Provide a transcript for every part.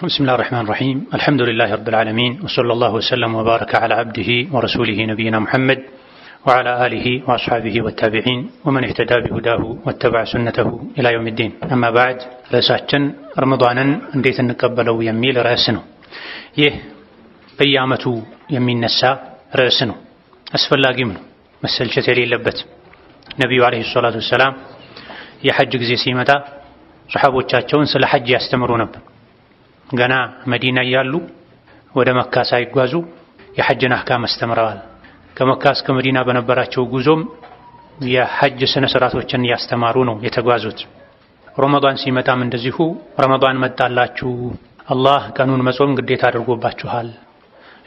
بسم الله الرحمن الرحيم الحمد لله رب العالمين وصلى الله وسلم وبارك على عبده ورسوله نبينا محمد وعلى آله وأصحابه والتابعين ومن اهتدى بهداه واتبع سنته إلى يوم الدين. أما بعد رأساتنا رمضانا انديت نقبلو يميل رأسنا بيامتو يمين نسا رأسنا أسفل لاقمنا مسلشة للبت نبي عليه الصلاة والسلام يحج زي سيمتا صحابو تشاتشون سل حج يستمرون ገና መዲና ያሉ ወደ መካ ሳይጓዙ የሐጅን አህካም አስተምረዋል። ከመካ እስከ መዲና በነበራቸው ጉዞም የሐጅ ስነ ስርዓቶችን ያስተማሩ ነው የተጓዙት። ረመዳን ሲመጣም እንደዚሁ ረመዳን መጣላችሁ፣ አላህ ቀኑን መጾም ግዴታ አድርጎባችኋል፣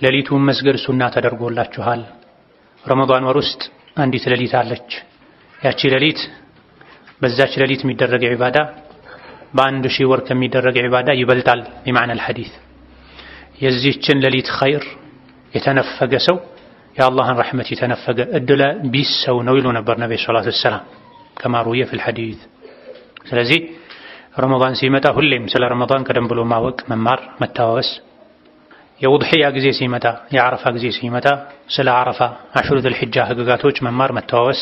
ሌሊቱን መስገድ ሱና ተደርጎላችኋል። ረመዳን ወር ውስጥ አንዲት ሌሊት አለች። ያቺ ሌሊት በዛች ሌሊት የሚደረግ ዒባዳ በአንድ ሺህ ወር ከሚደረግ ዒባዳ ይበልጣል። በማዕና الحديث የዚህችን ሌሊት ኸይር የተነፈገ ሰው የአላህን ረሕመት የተነፈገ እድለ ቢስ ሰው ነው ይሉ ነበር ነብዩ ሰለላሁ ዐለይሂ ወሰለም كما روي في الحديث። ስለዚህ ረመዳን ሲመጣ ሁሌም ስለ ረመዳን ቀደም ብሎ ማወቅ፣ መማር፣ መታወስ። የውድሕያ ጊዜ ሲመጣ፣ የዓረፋ ጊዜ ሲመጣ ስለ ዓረፋ አሽሩ ዘል ሒጃ ህግጋቶች መማር፣ መታወስ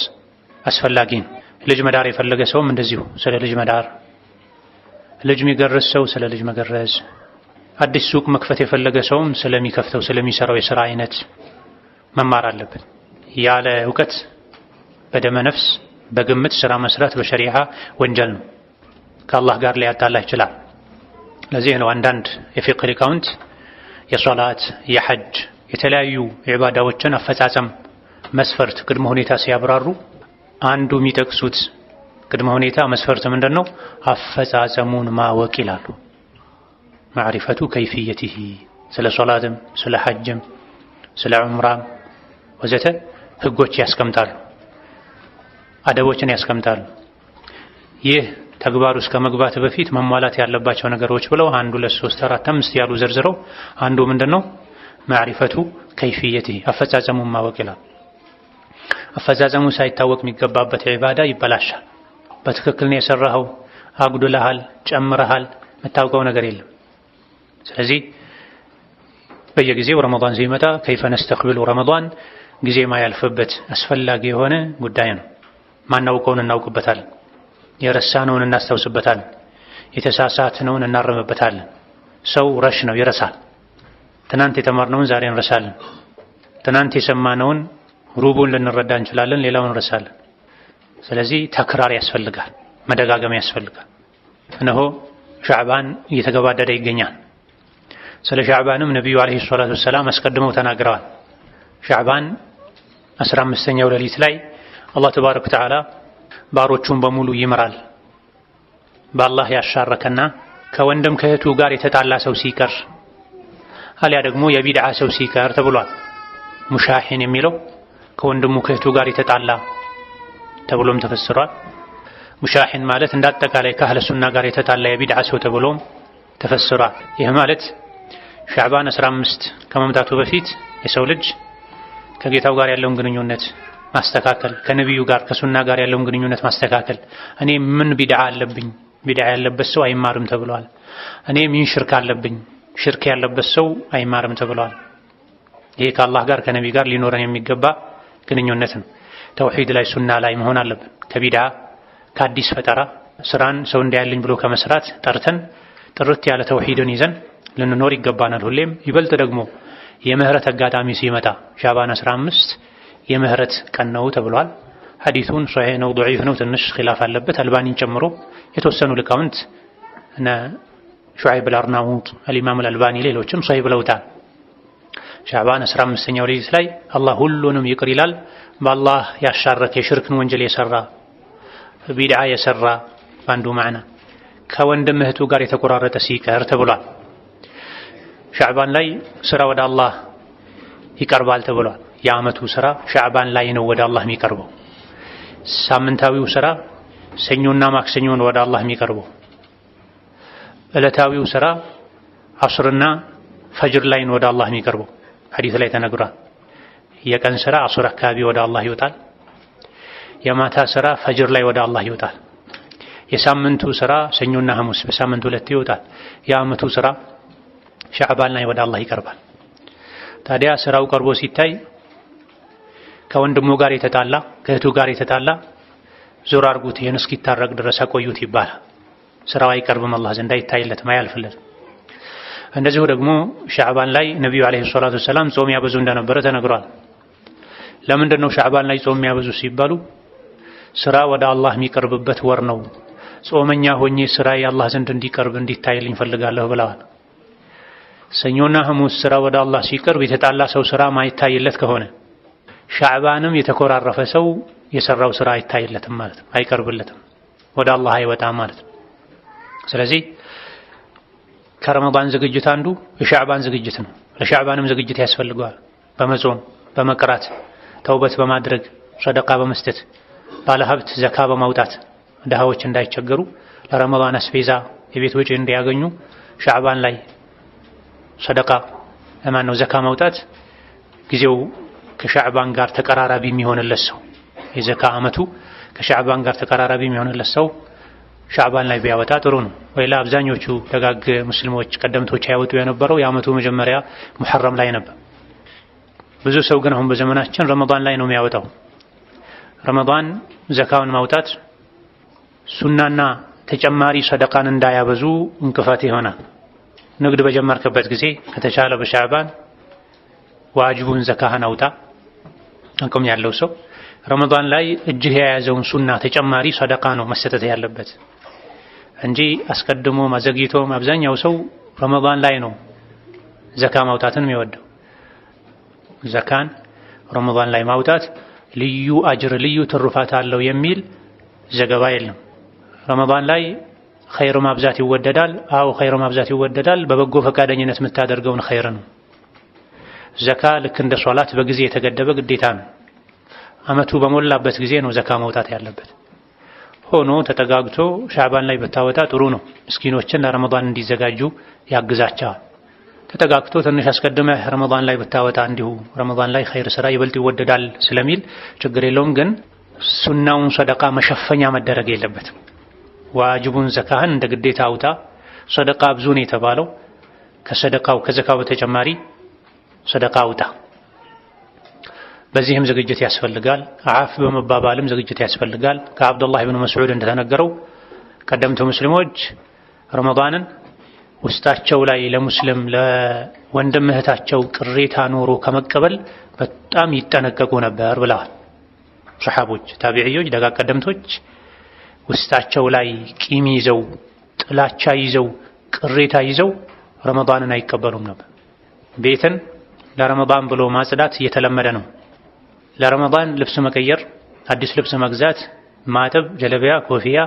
አስፈላጊ ነው። ልጅ መዳር የፈለገ ሰውም እንደዚሁ ስለ ልጅ መዳር፣ ልጅ የሚገርዝ ሰው ስለ ልጅ መገረዝ፣ አዲስ ሱቅ መክፈት የፈለገ ሰውም ስለሚከፍተው ስለሚሰራው የሥራ አይነት መማር አለበት። ያለ እውቀት በደመ ነፍስ በግምት ሥራ መስራት በሸሪዓ ወንጀል ነው፣ ከአላህ ጋር ሊያጣላ ይችላል። ለዚህ ነው አንዳንድ የፊቅህ ሊቃውንት የሶላት፣ የሐጅ፣ የተለያዩ ዒባዳዎችን አፈጻጸም መስፈርት ቅድመ ሁኔታ ሲያብራሩ አንዱ የሚጠቅሱት ቅድመ ሁኔታ መስፈርት ምንድነው? አፈጻጸሙን ማወቅ ይላሉ። ማዕሪፈቱ ከይፍየቲሂ ስለ ሶላትም ስለ ሐጅም ስለ ዑምራም ወዘተ ህጎች ያስቀምጣሉ፣ አደቦችን ያስቀምጣሉ። ይህ ተግባር ውስጥ ከመግባት በፊት መሟላት ያለባቸው ነገሮች ብለው 1 2 3 4 5 ያሉ ዘርዝረው አንዱ ምንድነው? ማዕሪፈቱ ከይፍየቲሂ አፈጻጸሙን ማወቅ ይላሉ። አፈጻጸሙ ሳይታወቅ የሚገባበት ዒባዳ ይበላሻል። በትክክል ነው የሰራኸው፣ አጉድለሃል፣ ጨምረሃል፣ መታወቀው ነገር የለም። ስለዚህ በየጊዜው ረመዳን ሲመጣ ከይፈ ነስተቅቢሉ ረመዳን ጊዜ ማያልፍበት አስፈላጊ የሆነ ጉዳይ ነው። ማናውቀውን እናውቅበታለን፣ የረሳነውን እናስታውስበታለን፣ የተሳሳትነውን እናርምበታለን። ሰው ረሽ ነው፣ ይረሳል። ትናንት የተማርነውን ዛሬ እንረሳለን። ትናንት የሰማነውን ሩቡን ልንረዳ እንችላለን፣ ሌላውን እንረሳለን። ስለዚህ ተክራር ያስፈልጋል፣ መደጋገም ያስፈልጋል። እነሆ ሻዕባን እየተገባደደ ይገኛል። ስለ ሻዕባንም ነቢዩ አለይሂ ሰላቱ ወሰላም አስቀድመው ተናግረዋል። ሻዕባን 15ኛው ሌሊት ላይ አላህ ተባረከ ወተዓላ ባሮቹን በሙሉ ይምራል። በአላህ ያሻረከና ከወንድም ከእህቱ ጋር የተጣላ ሰው ሲቀር አልያ ደግሞ የቢድዓ ሰው ሲቀር ተብሏል። ሙሻሂን የሚለው ከወንድሙ ከእህቱ ጋር የተጣላ ተብሎም ተፈስሯል። ሙሻሂን ማለት እንዳጠቃላይ ከአህለ ሱና ጋር የተጣላ የቢድዓ ሰው ተብሎም ተፈስሯል። ይህ ማለት ሻዕባን 15 ከመምጣቱ በፊት የሰው ልጅ ከጌታው ጋር ያለውን ግንኙነት ማስተካከል፣ ከነቢዩ ጋር ከሱና ጋር ያለውን ግንኙነት ማስተካከል። እኔ ምን ቢድዓ አለብኝ? ቢድዓ ያለበት ሰው አይማርም ተብሏል። እኔ ምን ሽርክ አለብኝ? ሽርክ ያለበት ሰው አይማርም ተብሏል። ይሄ ከአላህ ጋር ከነቢዩ ጋር ሊኖረን የሚገባ ግንኙነት ነው። ተውሂድ ላይ ሱና ላይ መሆን አለብን። ከቢድዓ ከአዲስ ፈጠራ ስራን ሰው እንዲያልኝ ብሎ ከመስራት ጠርተን ጥርት ያለ ተውሂድን ይዘን ልንኖር ይገባናል። ሁሌም ይበልጥ ደግሞ የምህረት አጋጣሚ ሲመጣ ሻዕባን 15 የምህረት ቀን ነው ተብሏል። ሐዲሱን ሶሒህ ነው ضعيف ነው ትንሽ ኺላፍ አለበት። አልባኒን ጨምሮ የተወሰኑ ሊቃውንት እና ሹዐይብ አልአርናውጥ አልኢማም አልአልባኒ ሌሎችም ሶሒህ ብለውታል። ሻዕባን 15ኛው ሌሊት ላይ አላህ ሁሉንም ይቅር ይላል። በአላህ ያሻረከ የሽርክን ወንጀል የሰራ ቢድዓ የሰራ ባንዱ ማዕና ከወንድም እህቱ ጋር የተቆራረጠ ሲቀር ተብሏል። ሻዕባን ላይ ስራ ወደ አላህ ይቀርባል ተብሏል። የዓመቱ ስራ ሻዕባን ላይ ነው ወደ አላህ የሚቀርበው። ሳምንታዊው ስራ ሰኞና ማክሰኞ ነው ወደ አላህ የሚቀርበው። ዕለታዊው ስራ ዐስርና ፈጅር ላይ ነው ወደ አላህ የሚቀርበው። ሐዲስ ላይ ተነግሯል። የቀን ስራ ዐስር አካባቢ ወደ አላህ ይወጣል። የማታ ስራ ፈጅር ላይ ወደ አላህ ይወጣል። የሳምንቱ ስራ ሰኞና ሐሙስ በሳምንቱ ሁለት ይወጣል። የዓመቱ ስራ ሻዕባን ላይ ወደ አላህ ይቀርባል። ታዲያ ስራው ቀርቦ ሲታይ ከወንድሙ ጋር የተጣላ ከእህቱ ጋር የተጣላ ዞር አርጉት ይሄን እስኪታረቅ ድረስ አቆዩት ይባላል። ስራው አይቀርብም፣ አላህ ዘንድ አይታይለትም፣ አያልፍለትም። እንደዚሁ ደግሞ ሻዕባን ላይ ነብዩ አለይሂ ሰላቱ ወሰላም ጾም ያበዙ እንደነበረ ተነግሯል። ለምንድን ነው ሻዕባን ላይ ጾም ያበዙ ሲባሉ ስራ ወደ አላህ የሚቀርብበት ወር ነው፣ ጾመኛ ሆኜ ስራ የአላህ ዘንድ እንዲቀርብ እንዲታይልኝ ፈልጋለሁ ብለዋል። ሰኞና ሐሙስ ስራ ወደ አላህ ሲቀርብ የተጣላ ሰው ስራ ማይታይለት ከሆነ ሻዕባንም የተኮራረፈ ሰው የሰራው ስራ አይታይለትም ማለት ነው፣ አይቀርብለትም፣ ወደ አላህ አይወጣም ማለት ነው። ስለዚህ ከረመዳን ዝግጅት አንዱ የሻዕባን ዝግጅት ነው። ለሻዕባንም ዝግጅት ያስፈልገዋል። በመጾም በመቅራት ተውበት በማድረግ ሰደቃ በመስጠት ባለሀብት ዘካ በማውጣት ድሃዎች እንዳይቸገሩ ለረመዳን አስቤዛ የቤት ወጪ እንዲያገኙ ሻዕባን ላይ ሰደቃ ነው ዘካ ማውጣት ጊዜው ከሻዕባን ጋር ተቀራራቢ የሚሆንለት ሰው የዘካ አመቱ ከሻዕባን ጋር ተቀራራቢ የሚሆንለት ሰው ሻዕባን ላይ ቢያወጣ ጥሩ ነው። ወይላ አብዛኞቹ ደጋግ ሙስሊሞች ቀደምቶች ያወጡ የነበረው የአመቱ መጀመሪያ ሙሐረም ላይ ነበር። ብዙ ሰው ግን አሁን በዘመናችን ረመዳን ላይ ነው የሚያወጣው። ረመዳን ዘካውን ማውጣት ሱናና ተጨማሪ ሰደቃን እንዳያበዙ እንቅፋት ይሆናል። ንግድ በጀመርክበት ጊዜ ከተቻለ በሻዕባን ዋጅቡን ዘካህን አውጣ። አቅም ያለው ሰው ረመዳን ላይ እጅህ የያዘውን ሱና ተጨማሪ ሰደቃ ነው መሰጠት ያለበት እንጂ አስቀድሞ ማዘግይቶም አብዛኛው ሰው ረመዳን ላይ ነው ዘካ ማውጣትን የሚወደው። ዘካን ረመዳን ላይ ማውጣት ልዩ አጅር ልዩ ትሩፋት አለው የሚል ዘገባ የለም። ረመዳን ላይ ኸይር ማብዛት ይወደዳል። አዎ ኸይር ማብዛት ይወደዳል። በበጎ ፈቃደኝነት የምታደርገውን ኸይር ነው። ዘካ ልክ እንደ ሶላት በጊዜ የተገደበ ግዴታ ነው። አመቱ በሞላበት ጊዜ ነው ዘካ መውጣት ያለበት። ሆኖ ተጠጋግቶ ሻዕባን ላይ ብታወጣ ጥሩ ነው። ምስኪኖችን ለረመዳን እንዲዘጋጁ ያግዛቸዋል። ተጠጋግቶ ትንሽ አስቀድመህ ረመዳን ላይ ብታወጣ እንዲሁ ረመዳን ላይ ኸይር ስራ ይበልጥ ይወደዳል ስለሚል ችግር የለውም። ግን ሱናውን ሰደቃ መሸፈኛ መደረግ የለበትም። ዋጅቡን ዘካህን እንደ ግዴታ አውጣ። ሰደቃ ብዙ ነው የተባለው ከሰደቃው ከዘካው በተጨማሪ ሰደቃ አውጣ። በዚህም ዝግጅት ያስፈልጋል። አፍ በመባባልም ዝግጅት ያስፈልጋል። ከአብዱላህ ኢብኑ መስዑድ እንደተነገረው ቀደምቱ ሙስሊሞች ረመዳንን ውስጣቸው ላይ ለሙስሊም ለወንድም እህታቸው ቅሬታ ኖሮ ከመቀበል በጣም ይጠነቀቁ ነበር ብለዋል። ሰሐቦች፣ ታቢዒዮች፣ ደጋግ ቀደምቶች ውስጣቸው ላይ ቂም ይዘው ጥላቻ ይዘው ቅሬታ ይዘው ረመዳንን አይቀበሉም ነበር። ቤትን ለረመዳን ብሎ ማጽዳት እየተለመደ ነው። ለረመዳን ልብስ መቀየር፣ አዲስ ልብስ መግዛት፣ ማጠብ፣ ጀለቢያ፣ ኮፍያ፣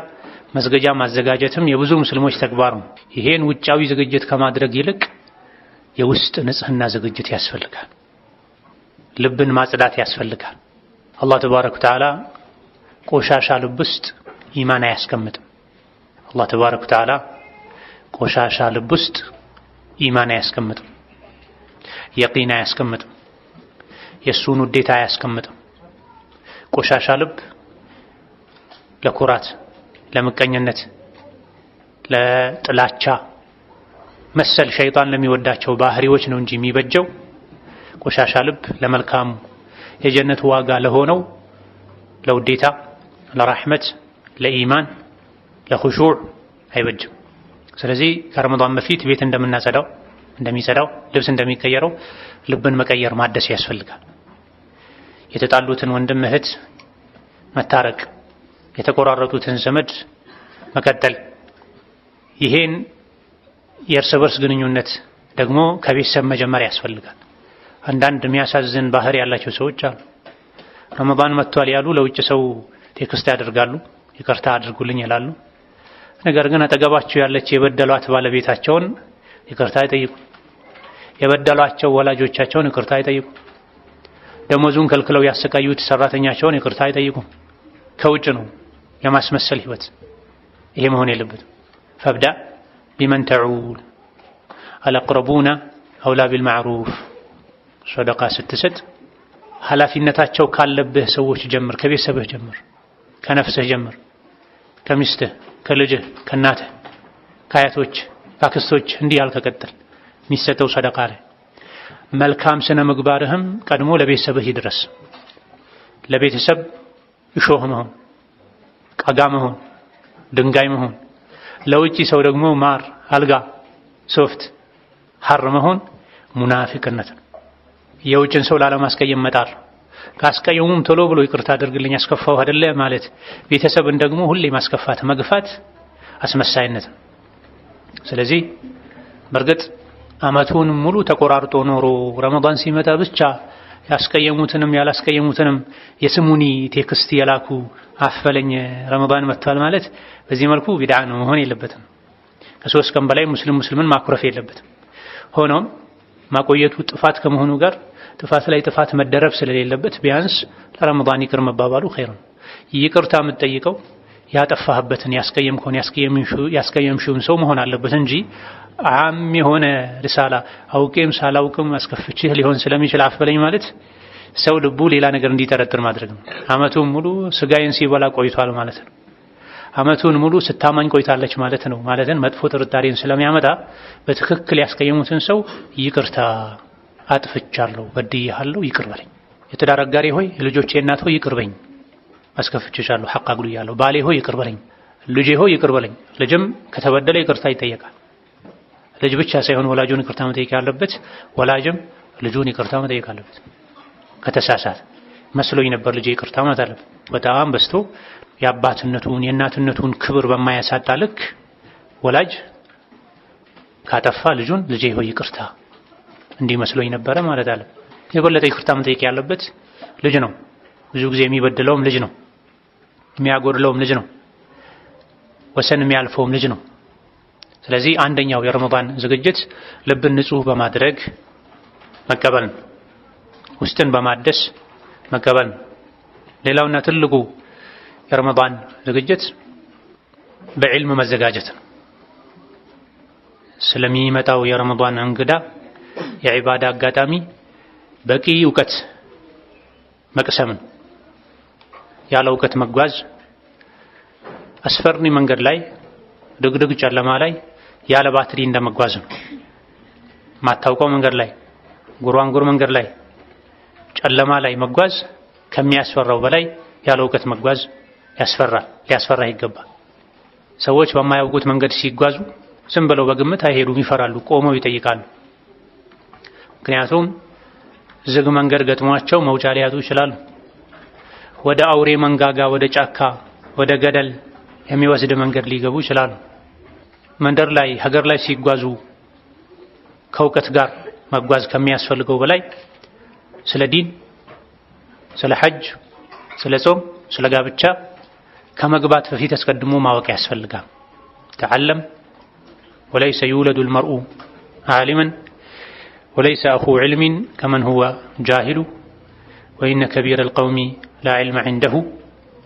መስገጃ ማዘጋጀትም የብዙ ሙስሊሞች ተግባር ነው። ይሄን ውጫዊ ዝግጅት ከማድረግ ይልቅ የውስጥ ንጽህና ዝግጅት ያስፈልጋል። ልብን ማጽዳት ያስፈልጋል። አላህ ተባረከ ወተዓላ ቆሻሻ ልብ ውስጥ ኢማን አያስቀምጥም። አላህ ተባረከ ወተዓላ ቆሻሻ ልብ ውስጥ ኢማን አያስቀምጥም፣ የቂን አያስቀምጥም፣ የሱን ውዴታ አያስቀምጥም። ቆሻሻ ልብ ለኩራት፣ ለምቀኝነት፣ ለጥላቻ መሰል ሸይጣን ለሚወዳቸው ባህሪዎች ነው እንጂ የሚበጀው ቆሻሻ ልብ ለመልካሙ የጀነት ዋጋ ለሆነው ለውዴታ፣ ለራህመት፣ ለኢማን፣ ለኹሹዕ አይበጅም። ስለዚህ ከረመዳን በፊት ቤት እንደምናጸዳው እንደሚጸዳው ልብስ እንደሚቀየረው ልብን መቀየር ማደስ ያስፈልጋል። የተጣሉትን ወንድም እህት መታረቅ፣ የተቆራረጡትን ዘመድ መቀጠል፣ ይሄን የእርስ በርስ ግንኙነት ደግሞ ከቤተሰብ መጀመሪያ ያስፈልጋል። አንዳንድ የሚያሳዝን ባህሪ ያላቸው ሰዎች አሉ። ረመዳን መጥቷል ያሉ ለውጭ ሰው ቴክስት ያደርጋሉ፣ ይቅርታ አድርጉልኝ ይላሉ። ነገር ግን አጠገባቸው ያለች የበደሏት ባለቤታቸውን ይቅርታ አይጠይቁ፣ የበደሏቸው ወላጆቻቸውን ይቅርታ አይጠይቁ፣ ደሞዙን ከልክለው ያሰቃዩት ሰራተኛቸውን ይቅርታ አይጠይቁ። ከውጭ ነው የማስመሰል ህይወት። ይሄ መሆን የለበትም። ፈብዳ ቢመን ተዑል አልአቅረቡና አውላ ቢልማዕሩፍ። ሰደቃ ስትሰጥ ኃላፊነታቸው ካለብህ ሰዎች ጀምር፣ ከቤተሰብህ ጀምር፣ ከነፍስህ ጀምር፣ ከሚስትህ፣ ከልጅህ፣ ከእናትህ፣ ከአያቶች፣ ከአክስቶች እንዲህ ያልከ ቀጥል። የሚሰጠው ሰደቃ ላይ መልካም ስነ ምግባርህም ቀድሞ ለቤተሰብህ ይድረስ። ለቤተሰብ እሾህ መሆን፣ ቀጋ መሆን፣ ድንጋይ መሆን፣ ለውጪ ሰው ደግሞ ማር፣ አልጋ፣ ሶፍት፣ ሐር መሆን ሙናፊቅነት ነው። የውጭን ሰው ላለማስቀየም መጣር፣ ካስቀየሙም ቶሎ ብሎ ይቅርታ አድርግልኝ አስከፋው አይደለ ማለት፣ ቤተሰብን ደግሞ ሁሌ ማስከፋት መግፋት አስመሳይነት ነው። ስለዚህ በርግጥ አመቱን ሙሉ ተቆራርጦ ኖሮ ረመዳን ሲመጣ ብቻ ያስቀየሙትንም ያላስቀየሙትንም የስሙኒ ቴክስት የላኩ አፈለኝ ረመዳን መጥቷል ማለት በዚህ መልኩ ቢድዓ ነው፣ መሆን የለበትም። ከሶስት ቀን በላይ ሙስሊምን ማኩረፍ የለበትም። ሆኖም ማቆየቱ ጥፋት ከመሆኑ ጋር ጥፋት ላይ ጥፋት መደረብ ስለሌለበት ቢያንስ ለረመዳን ይቅር መባባሉ ኸይር ነው። ይቅርታ የምትጠይቀው ያጠፋህበትን ያስቀየምሽውን ሰው መሆን አለበት እንጂ አም የሆነ ሪሳላ አውቄም ሳላውቅም አስከፍቼህ ሊሆን ስለሚችል አፈለኝ ማለት ሰው ልቡ ሌላ ነገር እንዲጠረጥር ማድረግ ነው። አመቱን ሙሉ ስጋዬን ሲበላ ቆይቷል ማለት ነው። አመቱን ሙሉ ስታማኝ ቆይታለች ማለት ነው። ማለትን መጥፎ ጥርጣሬን ስለሚያመጣ በትክክል ያስቀየሙትን ሰው ይቅርታ አጥፍቻለሁ፣ በድዬሃለሁ፣ ይቅር በለኝ። የትዳር አጋሬ ሆይ፣ የልጆቼ እናት ሆይ ይቅር በለኝ፣ አስከፍቼሻለሁ፣ ሐቅ አጉድያለሁ። ባሌ ሆይ ይቅር በለኝ፣ ልጄ ሆይ ይቅር በለኝ። ልጅም ከተበደለ ይቅርታ ይጠየቃል። ልጅ ብቻ ሳይሆን ወላጁን ይቅርታ መጠየቅ ያለበት፣ ወላጅም ልጁን ይቅርታ መጠየቅ አለበት። ከተሳሳተ መስሎኝ ነበር ልጄ ይቅርታ ማለት አለበት። በጣም በስቶ የአባትነቱን የእናትነቱን ክብር በማያሳጣ ልክ ወላጅ ካጠፋ ልጁን ልጄ ሆይ ይቅርታ እንዲህ መስሎኝ ነበረ ማለት አለ። የበለጠ ይቅርታ መጠየቅ ያለበት ልጅ ነው። ብዙ ጊዜ የሚበድለውም ልጅ ነው፣ የሚያጎድለውም ልጅ ነው፣ ወሰን የሚያልፈውም ልጅ ነው። ስለዚህ አንደኛው የረመዳን ዝግጅት ልብን ንጹህ በማድረግ መቀበል፣ ውስጥን በማደስ መቀበል። ሌላውና ትልቁ የረመዳን ዝግጅት በዕልም መዘጋጀት ነው። ስለሚመጣው የረመዳን እንግዳ የዒባዳ አጋጣሚ በቂ እውቀት መቅሰምን፣ ያለ እውቀት መጓዝ አስፈሪ መንገድ ላይ ድግድግ ጨለማ ላይ ያለ ባትሪ እንደመጓዝ ነው። ማታውቀው መንገድ ላይ ጉራንጉር መንገድ ላይ ጨለማ ላይ መጓዝ ከሚያስፈራው በላይ ያለ እውቀት መጓዝ ያስፈራል፣ ሊያስፈራ ይገባል። ሰዎች በማያውቁት መንገድ ሲጓዙ ዝም ብለው በግምት አይሄዱም፣ ይፈራሉ፣ ቆመው ይጠይቃሉ። ምክንያቱም ዝግ መንገድ ገጥሟቸው መውጫ ሊያጡ ይችላሉ። ወደ አውሬ መንጋጋ፣ ወደ ጫካ፣ ወደ ገደል የሚወስድ መንገድ ሊገቡ ይችላሉ። መንደር ላይ ሀገር ላይ ሲጓዙ ከእውቀት ጋር መጓዝ ከሚያስፈልገው በላይ ስለ ዲን፣ ስለ ሐጅ፣ ስለ ጾም፣ ስለ ጋብቻ ከመግባት በፊት አስቀድሞ ማወቅ ያስፈልጋል። ተዓለም ወለይሰ ዩለዱ አልመርኡ ዓሊመን ወለይሰ አኹ ዒልሚን ከመን ሁወ ጃሂሉ ወኢነ ከቢረ አልቀውሚ ላ ዒልመ ዒንደሁ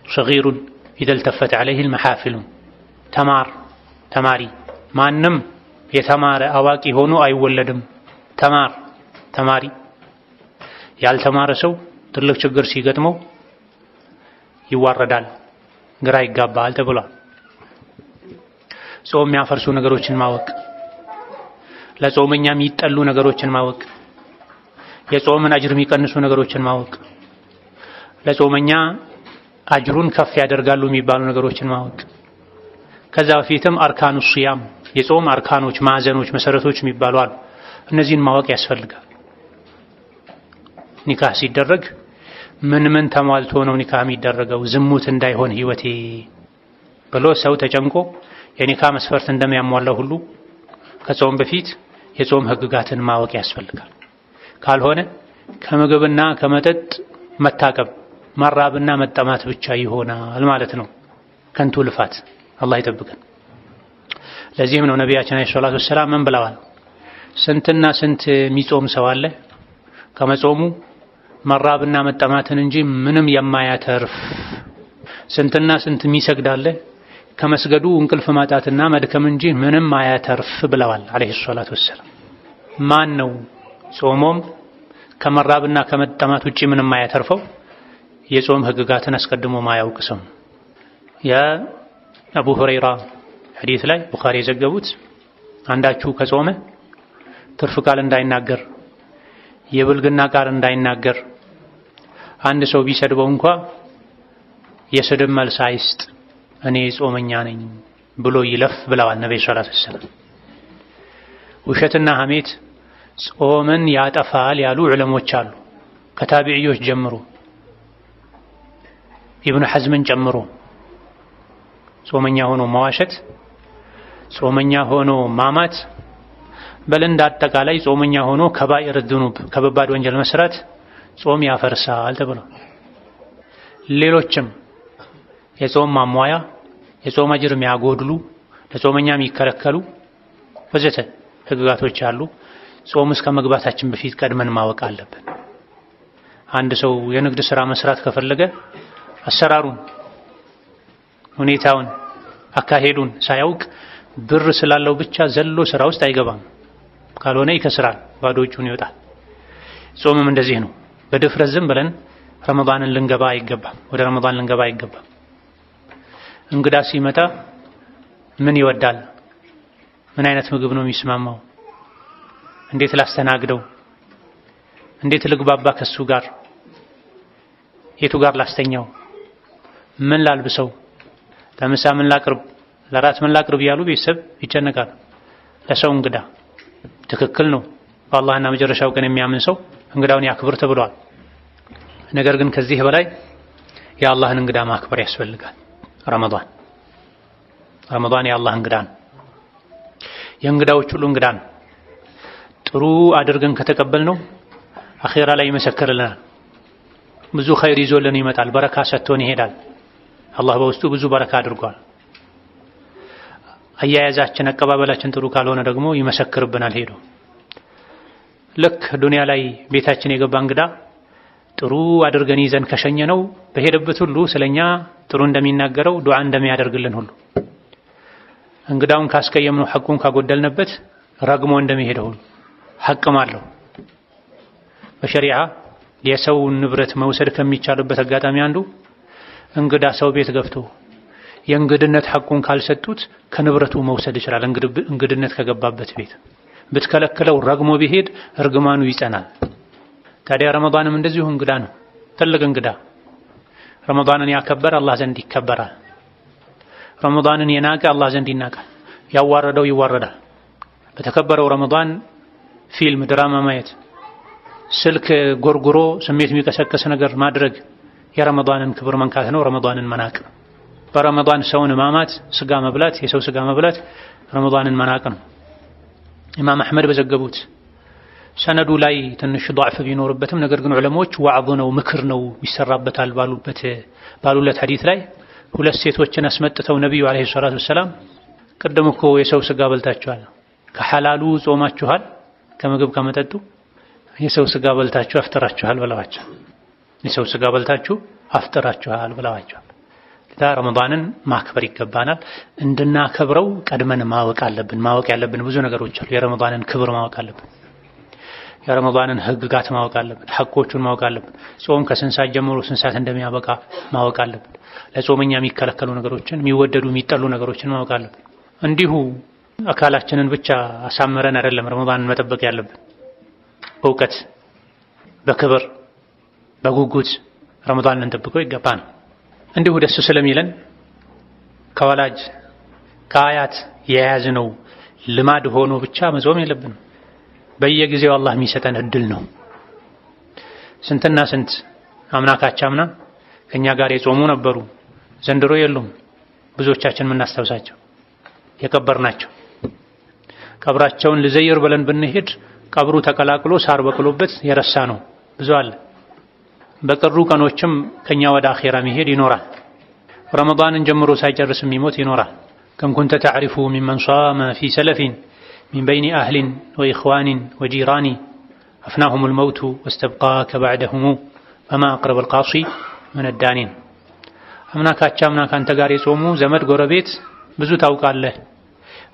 ሰጊሩን ኢዘ ልተፈት ዐለይሂ አልመሓፊሉ። ተማሪ ማንም የተማረ አዋቂ ሆኖ አይወለድም። ተማሪ ያልተማረ ሰው ትልቅ ችግር ሲገጥመው ይዋረዳል፣ ግራ ይጋባል ተብሏል። ጾም የሚያፈርሱ ነገሮችን ማወቅ፣ ለጾመኛ የሚጠሉ ነገሮችን ማወቅ፣ የጾምን አጅር የሚቀንሱ ነገሮችን ማወቅ፣ ለጾመኛ አጅሩን ከፍ ያደርጋሉ የሚባሉ ነገሮችን ማወቅ። ከዛ በፊትም አርካኑ ሲያም የጾም አርካኖች፣ ማዕዘኖች፣ መሰረቶች የሚባሉ አሉ። እነዚህን ማወቅ ያስፈልጋል። ኒካህ ሲደረግ ምን ተሟልቶ ነው ኒካህ የሚደረገው? ዝሙት እንዳይሆን ህይወቴ ብሎ ሰው ተጨንቆ የኒካህ መስፈርት እንደሚያሟላው ሁሉ ከጾም በፊት የጾም ህግጋትን ማወቅ ያስፈልጋል። ካልሆነ ከምግብና ከመጠጥ መታቀብ፣ መራብና መጠማት ብቻ ይሆናል ማለት ነው። ከንቱ ልፋት። አላህ ይጠብቀን። ለዚህም ነው ነቢያችን አለይሂ ሰላቱ ወሰላም ምን ብለዋል? ስንትና ስንት የሚጾም ሰው አለ ከመጾሙ መራብና መጠማትን እንጂ ምንም የማያተርፍ። ስንትና ስንት የሚሰግድ አለ ከመስገዱ እንቅልፍ ማጣትና መድከም እንጂ ምንም አያተርፍ ብለዋል አለይሂ ሰላቱ ወሰላም። ማን ነው ጾሞም ከመራብና ከመጠማት ውጪ ምንም አያተርፈው? የጾም ህግጋትን አስቀድሞ ማያውቅ ሰው። የአቡ ሁረይራ ሐዲስ ላይ ቡኻሪ የዘገቡት አንዳችሁ ከጾመ ትርፍ ቃል እንዳይናገር፣ የብልግና ቃል እንዳይናገር፣ አንድ ሰው ቢሰድበው እንኳ የስድብ መልስ አይስጥ፣ እኔ ጾመኛ ነኝ ብሎ ይለፍ ብለዋል ነብዩ ሰለላሁ ዐለይሂ ወሰለም። ውሸትና ሐሜት ጾምን ያጠፋል ያሉ ዑለሞች አሉ፣ ከታቢዒዎች ጀምሮ ኢብኑ ሐዝምን ጨምሮ። ጾመኛ ሆኖ መዋሸት፣ ጾመኛ ሆኖ ማማት፣ በል እንደ አጠቃላይ ጾመኛ ሆኖ ከባኢር ዙኑብ ከበባድ ወንጀል መስራት ጾም ያፈርሳል ተብሎ ሌሎችም የጾም ማሟያ የጾም አጅር የሚያጎድሉ ለጾመኛ የሚከለከሉ ወዘተ ህግጋቶች አሉ። ጾም እስከ መግባታችን በፊት ቀድመን ማወቅ አለብን። አንድ ሰው የንግድ ሥራ መስራት ከፈለገ አሰራሩን፣ ሁኔታውን፣ አካሄዱን ሳያውቅ ብር ስላለው ብቻ ዘሎ ስራ ውስጥ አይገባም። ካልሆነ ይከስራል፣ ባዶ እጁን ይወጣል። ጾምም እንደዚህ ነው። በድፍረት ዝም ብለን ረመዳንን ልንገባ አይገባም፣ ወደ ረመዳን ልንገባ አይገባም። እንግዳ ሲመጣ ምን ይወዳል? ምን አይነት ምግብ ነው የሚስማማው? እንዴት ላስተናግደው? እንዴት ልግባባ ከሱ ጋር? የቱ ጋር ላስተኛው? ምን ላልብሰው? ለምሳ ምን ላቅርብ? ለራት ምን ላቅርብ ያሉ ቤተሰብ ይጨነቃል። ለሰው እንግዳ ትክክል ነው። በአላህና መጨረሻው ቀን የሚያምን ሰው እንግዳውን ያክብር ተብሏል። ነገር ግን ከዚህ በላይ የአላህን እንግዳ ማክበር ያስፈልጋል። ረመዳን የአላህ እንግዳ ነው። የእንግዳዎች ሁሉ እንግዳ ነው። ጥሩ አድርገን ከተቀበልነው አኺራ ላይ ይመሰክርልናል። ብዙ ኸይር ይዞልን ይመጣል። በረካ ሰጥቶን ይሄዳል። አላህ በውስጡ ብዙ በረካ አድርጓል። አያያዛችን፣ አቀባበላችን ጥሩ ካልሆነ ደግሞ ይመሰክርብናል ሄዶ። ልክ ዱንያ ላይ ቤታችን የገባ እንግዳ ጥሩ አድርገን ይዘን ከሸኘነው በሄደበት ሁሉ ስለኛ ጥሩ እንደሚናገረው ዱዓ እንደሚያደርግልን ሁሉ እንግዳውን ካስቀየምነው ሐቁን ካጎደልንበት ረግሞ እንደሚሄደው ሁሉ ሐቅም አለው። በሸሪዓ የሰው ንብረት መውሰድ ከሚቻልበት አጋጣሚ አንዱ እንግዳ ሰው ቤት ገብቶ የእንግድነት ሐቁን ካልሰጡት ከንብረቱ መውሰድ ይችላል። እንግድነት ከገባበት ቤት ብትከለክለው ረግሞ ቢሄድ እርግማኑ ይጸናል። ታዲያ ረመዳንም እንደዚሁ እንግዳ ነው፣ ትልቅ እንግዳ። ረመዳንን ያከበረ አላህ ዘንድ ይከበራል። ረመዳንን የናቀ አላህ ዘንድ ይናቃል። ያዋረደው ይዋረዳል። በተከበረው ረመዳን ፊልም፣ ድራማ ማየት፣ ስልክ ጎርጉሮ ስሜት የሚቀሰቀስ ነገር ማድረግ የረመዳንን ክብር መንካት ነው፣ ረመዳንን መናቅ ነው። በረመዳን ሰውን ማማት፣ ስጋ መብላት፣ የሰው ስጋ መብላት ረመዳንን መናቅ ነው። ኢማም አሕመድ በዘገቡት ሰነዱ ላይ ትንሽ ضعፍ ቢኖርበትም ነገር ግን ዑለሞች ዋዕዝ ነው፣ ምክር ነው ይሰራበታል ባሉለት ሐዲስ ላይ ሁለት ሴቶችን አስመጥተው ነብዩ አለይሂ ሰላቱ ወሰላም ቅድም እኮ የሰው ስጋ በልታችኋል፣ ከሐላሉ ጾማችኋል፣ ከምግብ ከመጠጡ የሰው ስጋ በልታችሁ አፍጥራችኋል ብለዋቸው። የሰው ስጋ በልታችሁ አፍጥራችኋል ብለዋቸው። ረመዳንን ማክበር ይገባናል። እንድናከብረው ቀድመን ማወቅ አለብን። ማወቅ ያለብን ብዙ ነገሮች አሉ። የረመዳንን ክብር ማወቅ አለብን። የረመዳንን ህግጋት ማወቅ አለብን። ሐቆቹን ማወቅ አለብን። ጾም ከስንት ሰዓት ጀምሮ ስንት ሰዓት እንደሚያበቃ ማወቅ አለብን። ለጾመኛ የሚከለከሉ ነገሮችን፣ የሚወደዱ የሚጠሉ ነገሮችን ማወቅ አለብን። እንዲሁ አካላችንን ብቻ አሳምረን አይደለም ረመዳንን መጠበቅ ያለብን። በእውቀት፣ በክብር፣ በጉጉት ረመዳንን እንጠብቀው ይገባል። እንዲሁ ደስ ስለሚለን ከወላጅ ከአያት የያዝነው ልማድ ሆኖ ብቻ መጾም የለብንም። በየጊዜው አላህ የሚሰጠን እድል ነው። ስንትና ስንት አምና ካቻምና ከኛ ጋር የጾሙ ነበሩ፣ ዘንድሮ የሉም። ብዙዎቻችን የምናስታውሳቸው የቀበርናቸው ቀብራቸውን ልዘይር ብለን ብንሄድ ቀብሩ ተቀላቅሎ ሳር በቅሎበት የረሳ ነው ብዙ አለ። በቀሩ ቀኖችም ከኛ ወደ አኺራ መሄድ ይኖራል። ረመዳንን ጀምሮ ሳይጨርስ የሚሞት ይኖራል። ከም ኩንተ ተዕሪፉ ሚመን ሷመ ፊ ሰለፊን ሚን በይኒ አህሊን ወኢኽዋኒን ወጂራኒ አፍናሁሙል መውቱ ወስተብቃከ በዕደሁሙ ፈማ አቅረበል ቃሲ ምን ዳኒን። አምና ካቻምና ካንተ ጋር የጾሙ ዘመድ ጎረቤት ብዙ ታውቃለህ።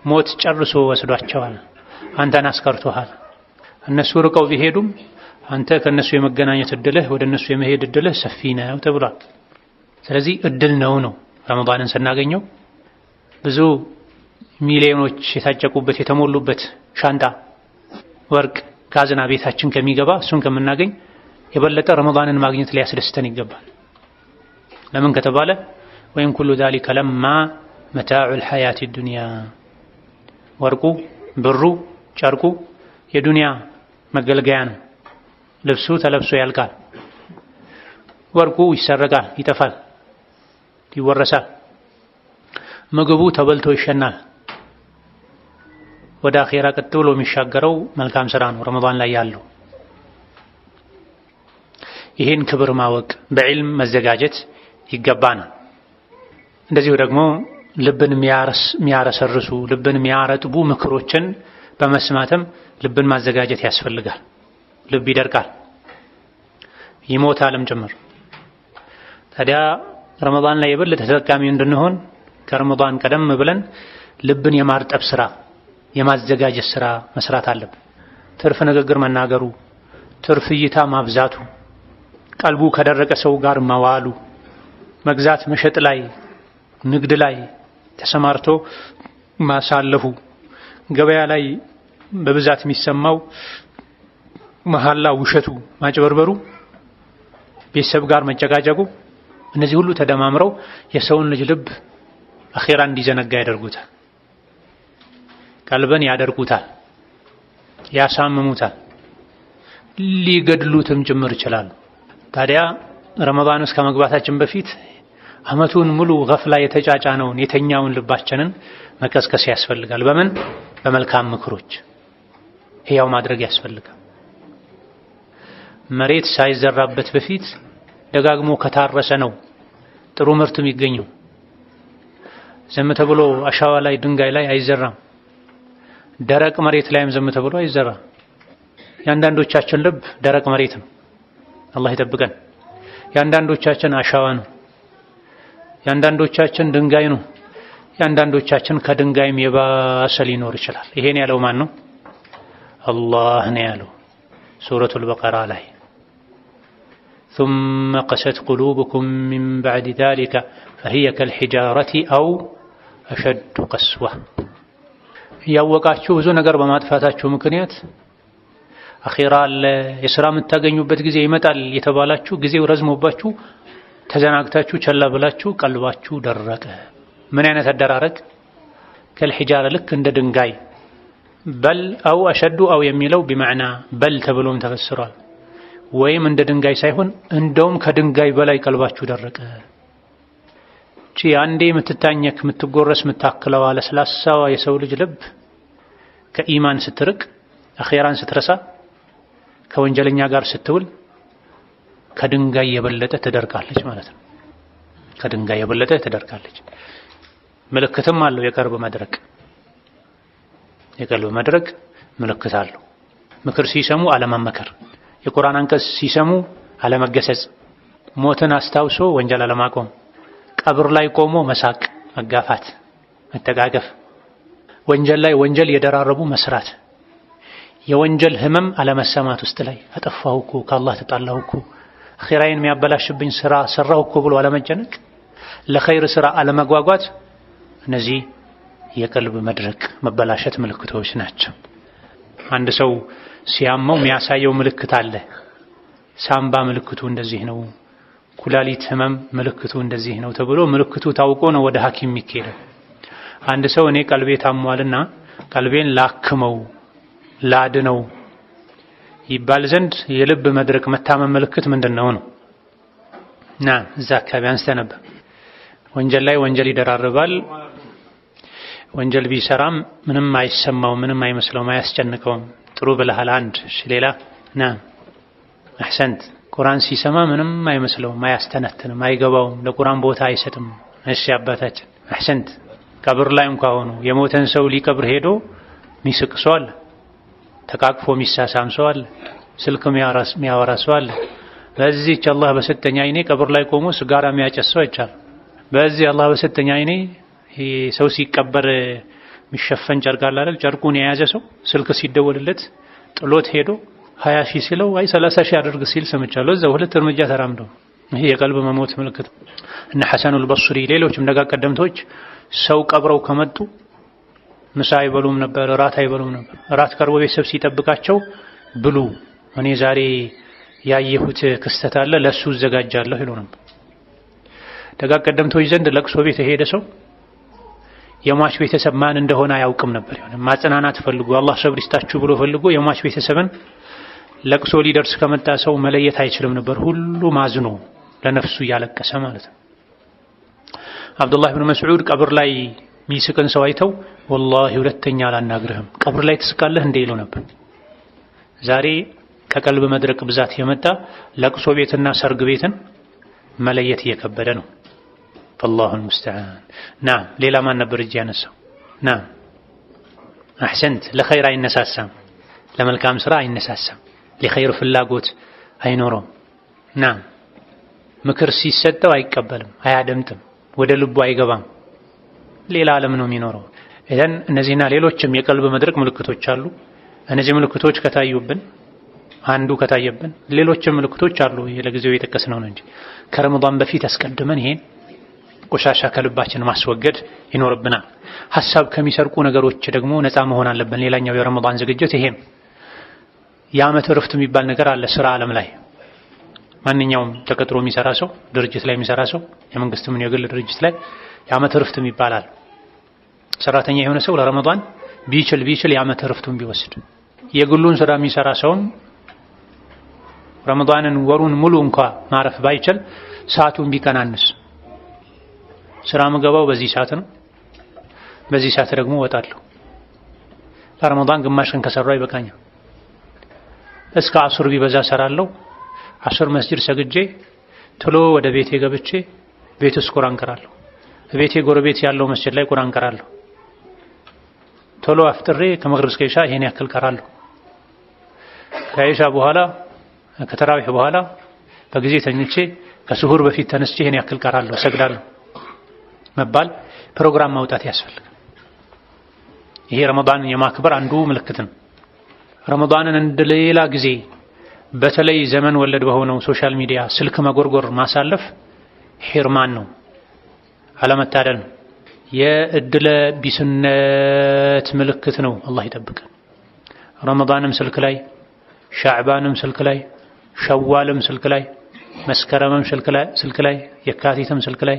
ሞት ጨርሶ ወስዷቸዋል። አንተን አስቀርቶሃል። እነሱ ርቀው ቢሄዱም አንተ ከነሱ የመገናኘት እድልህ ወደ እነሱ የመሄድ እድልህ ሰፊ ነው ተብሏል። ስለዚህ እድል ነው ረመዳንን ስናገኘው ብዙ ሚሊዮኖች የታጨቁበት የተሞሉበት ሻንጣ ወርቅ ካዝና ቤታችን ከሚገባ እሱን ከምናገኝ የበለጠ ረመዳንን ማግኘት ሊያስደስተን ይገባል። ለምን ከተባለ ወይም ኩሉ ذلك لما متاع الحياة الدنيا ወርቁ ብሩ ጨርቁ የዱንያ መገልገያ ነው። ልብሱ ተለብሶ ያልቃል። ወርቁ ይሰረቃል፣ ይጠፋል፣ ይወረሳል። ምግቡ ተበልቶ ይሸናል። ወደ አኺራ ቀጥ ብሎ የሚሻገረው መልካም ስራ ነው ረመዳን ላይ ያለው። ይሄን ክብር ማወቅ በዕልም መዘጋጀት ይገባናል። እንደዚሁ ደግሞ ልብን የሚያረሰርሱ ልብን የሚያረጥቡ ምክሮችን በመስማትም ልብን ማዘጋጀት ያስፈልጋል። ልብ ይደርቃል፣ ይሞታልም ጭምር። ታዲያ ረመዳን ላይ የበለጠ ተጠቃሚ እንድንሆን ከረመዳን ቀደም ብለን ልብን የማርጠብ ስራ የማዘጋጀት ስራ መስራት አለብን። ትርፍ ንግግር መናገሩ፣ ትርፍ እይታ ማብዛቱ፣ ቀልቡ ከደረቀ ሰው ጋር መዋሉ፣ መግዛት መሸጥ ላይ ንግድ ላይ ተሰማርቶ ማሳለፉ፣ ገበያ ላይ በብዛት የሚሰማው መሐላ፣ ውሸቱ፣ ማጭበርበሩ፣ ቤተሰብ ጋር መጨቃጨቁ፣ እነዚህ ሁሉ ተደማምረው የሰውን ልጅ ልብ አኺራ እንዲዘነጋ ያደርጉታል። ቀልብን ያደርጉታል፣ ያሳምሙታል፣ ሊገድሉትም ጭምር ይችላሉ። ታዲያ ረመዳን ውስጥ ከመግባታችን በፊት አመቱን ሙሉ ገፍላ የተጫጫነውን የተኛውን ልባችንን መቀስቀስ ያስፈልጋል። በምን? በመልካም ምክሮች ሕያው ማድረግ ያስፈልጋል። መሬት ሳይዘራበት በፊት ደጋግሞ ከታረሰ ነው ጥሩ ምርት የሚገኘው። ዝም ተብሎ አሻዋ ላይ ድንጋይ ላይ አይዘራም። ደረቅ መሬት ላይም ዝም ተብሎ አይዘራም። የአንዳንዶቻችን ልብ ደረቅ መሬት ነው፣ አላህ ይጠብቀን። የአንዳንዶቻችን አሻዋ ነው፣ የአንዳንዶቻችን ድንጋይ ነው፣ የአንዳንዶቻችን ከድንጋይም የባሰ ሊኖር ይችላል። ይሄን ያለው ማን ነው? አላህ ነው ያለው ሱረቱል በቀራ ላይ ثم قست قلوبكم من بعد ذلك فهي كالحجارة أو أشد قسوة ያወቃችሁ ብዙ ነገር በማጥፋታችሁ ምክንያት አኺራ የሥራ የምታገኙበት ጊዜ ይመጣል የተባላችሁ ጊዜው ረዝሞባችሁ ተዘናግታችሁ ቸላ ብላችሁ ቀልባችሁ ደረቀ። ምን አይነት አደራረቅ? ከልሒጃራ ልክ እንደ ድንጋይ። በል አው አሸዱ አው የሚለው ቢማዕና በል ተብሎም ተፈስሯል። ወይም እንደ ድንጋይ ሳይሆን እንደውም ከድንጋይ በላይ ቀልባችሁ ደረቀ። እቺ አንዴ የምትታኘክ የምትጎረስ የምታክለዋ ለስላሳዋ የሰው ልጅ ልብ ከኢማን ስትርቅ፣ አኺራን ስትረሳ፣ ከወንጀለኛ ጋር ስትውል ከድንጋይ የበለጠ ትደርቃለች ማለት ነው። ከድንጋይ የበለጠ ትደርቃለች። ምልክትም አለው የቀልብ መድረቅ። የቀልብ መድረቅ ምልክት አለው። ምክር ሲሰሙ አለመመከር፣ የቁርአን አንቀጽ ሲሰሙ አለመገሰጽ፣ ሞትን አስታውሶ ወንጀል አለማቆም፣ ቀብር ላይ ቆሞ መሳቅ፣ መጋፋት፣ መተቃቀፍ፣ ወንጀል ላይ ወንጀል የደራረቡ መስራት፣ የወንጀል ህመም አለመሰማት ውስጥ ላይ አጠፋሁ እኮ ከአላህ ተጣላሁ እኮ አኺራዬን የሚያበላሽብኝ ስራ ሰራሁ እኮ ብሎ አለመጨነቅ፣ ለኸይር ስራ አለመጓጓት፣ እነዚህ የቀልብ መድረቅ መበላሸት ምልክቶች ናቸው። አንድ ሰው ሲያመው የሚያሳየው ምልክት አለ። ሳምባ ምልክቱ እንደዚህ ነው፣ ኩላሊት ህመም ምልክቱ እንደዚህ ነው ተብሎ ምልክቱ ታውቆ ነው ወደ ሐኪም የሚኬደው። አንድ ሰው እኔ ቀልቤ ታሟልና ቀልቤን ላክመው ላድነው ይባል ዘንድ የልብ መድረቅ መታመም ምልክት ምንድነው ነው? እዛ አካባቢ አንስተ ነበር። ወንጀል ላይ ወንጀል ይደራርባል። ወንጀል ቢሰራም ምንም አይሰማው፣ ምንም አይመስለውም፣ አያስጨንቀውም። ጥሩ ብለሃል። አንድ ሌላ አህሰንት ቁርአን ሲሰማ ምንም አይመስለውም፣ አያስተነትንም፣ አይገባውም፣ ለቁርአን ቦታ አይሰጥም። እሺ አባታችን አህሰንት። ቀብር ላይ እንኳን ሆኖ የሞተን ሰው ሊቀብር ሄዶ ሚስቅ ሰው አለ፣ ተቃቅፎ ሚሳሳም ሰው አለ፣ ስልክ የሚያወራ ሰው አለ። በዚህች አላህ በሰጠኝ አይኔ ቀብር ላይ ቆሞ ስጋራ የሚያጨስ ሰው አይቻልም። በዚህ አላህ በሰጠኝ አይኔ ሰው ሲቀበር የሚሸፈን ጨርቅ አለ አይደል? ጨርቁን የያዘ ሰው ስልክ ሲደወልለት ጥሎት ሄዶ 20 ሺህ ሲለው አይ 30 ሺህ አድርግ ሲል ሰምቻለሁ። እዛው ሁለት እርምጃ ተራምደው። ይሄ የቀልብ መሞት ምልክት። እነ ሐሰኑል በስሪ ሌሎችም ደጋ ቀደምቶች ሰው ቀብረው ከመጡ ምሳ አይበሉም ነበር፣ እራት አይበሉም ነበር። እራት ቀርቦ ቤተሰብ ሲጠብቃቸው ብሉ፣ እኔ ዛሬ ያየሁት ክስተት አለ ለሱ እዘጋጃለሁ ይሉ ነበር። ደጋግ ቀደምቶች ዘንድ ለቅሶ ቤት የሄደ ሰው የሟች ቤተሰብ ማን እንደሆነ አያውቅም ነበር። ይሁን ማጽናናት ፈልጎ አላህ ሰብር ይስጣችሁ ብሎ ፈልጎ የሟች ቤተሰብን ለቅሶ ሊደርስ ከመጣ ሰው መለየት አይችልም ነበር። ሁሉ ማዝኖ ለነፍሱ እያለቀሰ ማለት ነው። አብዱላህ ብን መስዑድ ቀብር ላይ ሚስቅን ሰው አይተው ወላሂ ሁለተኛ አላናግርህም ቀብር ላይ ትስቃለህ እንደ ይሉ ነበር። ዛሬ ከቀልብ መድረቅ ብዛት የመጣ ለቅሶ ቤትና ሰርግ ቤትን መለየት እየከበደ ነው። فالله المستعان نعم ሌላ ማን ነበር እጅ ያነሳው? نعم احسنت ለኸይር አይነሳሳም፣ ለመልካም ስራ አይነሳሳም፣ ለኸይር ፍላጎት አይኖረውም። نعم ምክር ሲሰጠው አይቀበልም፣ አያደምጥም፣ ወደ ልቡ አይገባም፣ ሌላ ዓለም ነው የሚኖረው። እዘን እነዚህና ሌሎችም የቀልብ መድረቅ ምልክቶች አሉ። እነዚህ ምልክቶች ከታዩብን አንዱ ከታየብን ሌሎችም ምልክቶች አሉ። ለጊዜው የጠቀስነው ነው እንጂ ከረመዳን በፊት አስቀድመን ይሄን ቆሻሻ ከልባችን ማስወገድ ይኖርብናል። ሐሳብ ከሚሰርቁ ነገሮች ደግሞ ነፃ መሆን አለብን። ሌላኛው የረመዳን ዝግጅት ይሄ የዓመት እረፍት የሚባል ነገር አለ። ስራ ዓለም ላይ ማንኛውም ተቀጥሮ የሚሰራ ሰው፣ ድርጅት ላይ የሚሰራ ሰው፣ የመንግስትም የግል ድርጅት ላይ የዓመት እረፍት ይባላል። ሰራተኛ የሆነ ሰው ለረመዳን ቢችል የዓመት እረፍቱን ቢወስድ፣ የግሉን ስራ የሚሰራ ሰውም ረመዳንን ወሩን ሙሉ እንኳን ማረፍ ባይችል ሰዓቱን ቢቀናንስ፣ ስራ ምገባው በዚህ ሰዓት ነው፣ በዚህ ሰዓት ደግሞ ወጣለሁ፣ ለረመዳን ግማሽ ቀን ከሰራው ይበቃኛል፣ እስከ አስር ቢበዛ ሰራለሁ፣ አስር መስጂድ ሰግጄ ቶሎ ወደ ቤቴ ገብቼ ቤት ውስጥ ቁርአን ቀራለሁ፣ ቤቴ ጎረቤት ያለው መስጂድ ላይ ቁርአን ቀራለሁ፣ ቶሎ አፍጥሬ ከመግሪብ እስከ ኢሻ ይሄን ያክል ቀራለሁ፣ ከኢሻ በኋላ ከተራዊህ በኋላ በጊዜ ተኝቼ ከሱሁር በፊት ተነስቼ ይሄን ያክል ቀራለሁ ሰግዳለሁ መባል ፕሮግራም ማውጣት ያስፈልጋል። ይሄ ረመዳንን የማክበር አንዱ ምልክት ነው። ረመዳንን እንደሌላ ጊዜ በተለይ ዘመን ወለድ በሆነው ሶሻል ሚዲያ ስልክ መጎርጎር ማሳለፍ ሒርማን ነው፣ አለመታደል ነው፣ የእድለ ቢስነት ምልክት ነው። አላህ ይጠብቀን። ረመዳንም ስልክ ላይ፣ ሻዕባንም ስልክ ላይ፣ ሸዋልም ስልክ ላይ፣ መስከረምም ስልክ ላይ፣ የካቲትም ስልክ ላይ።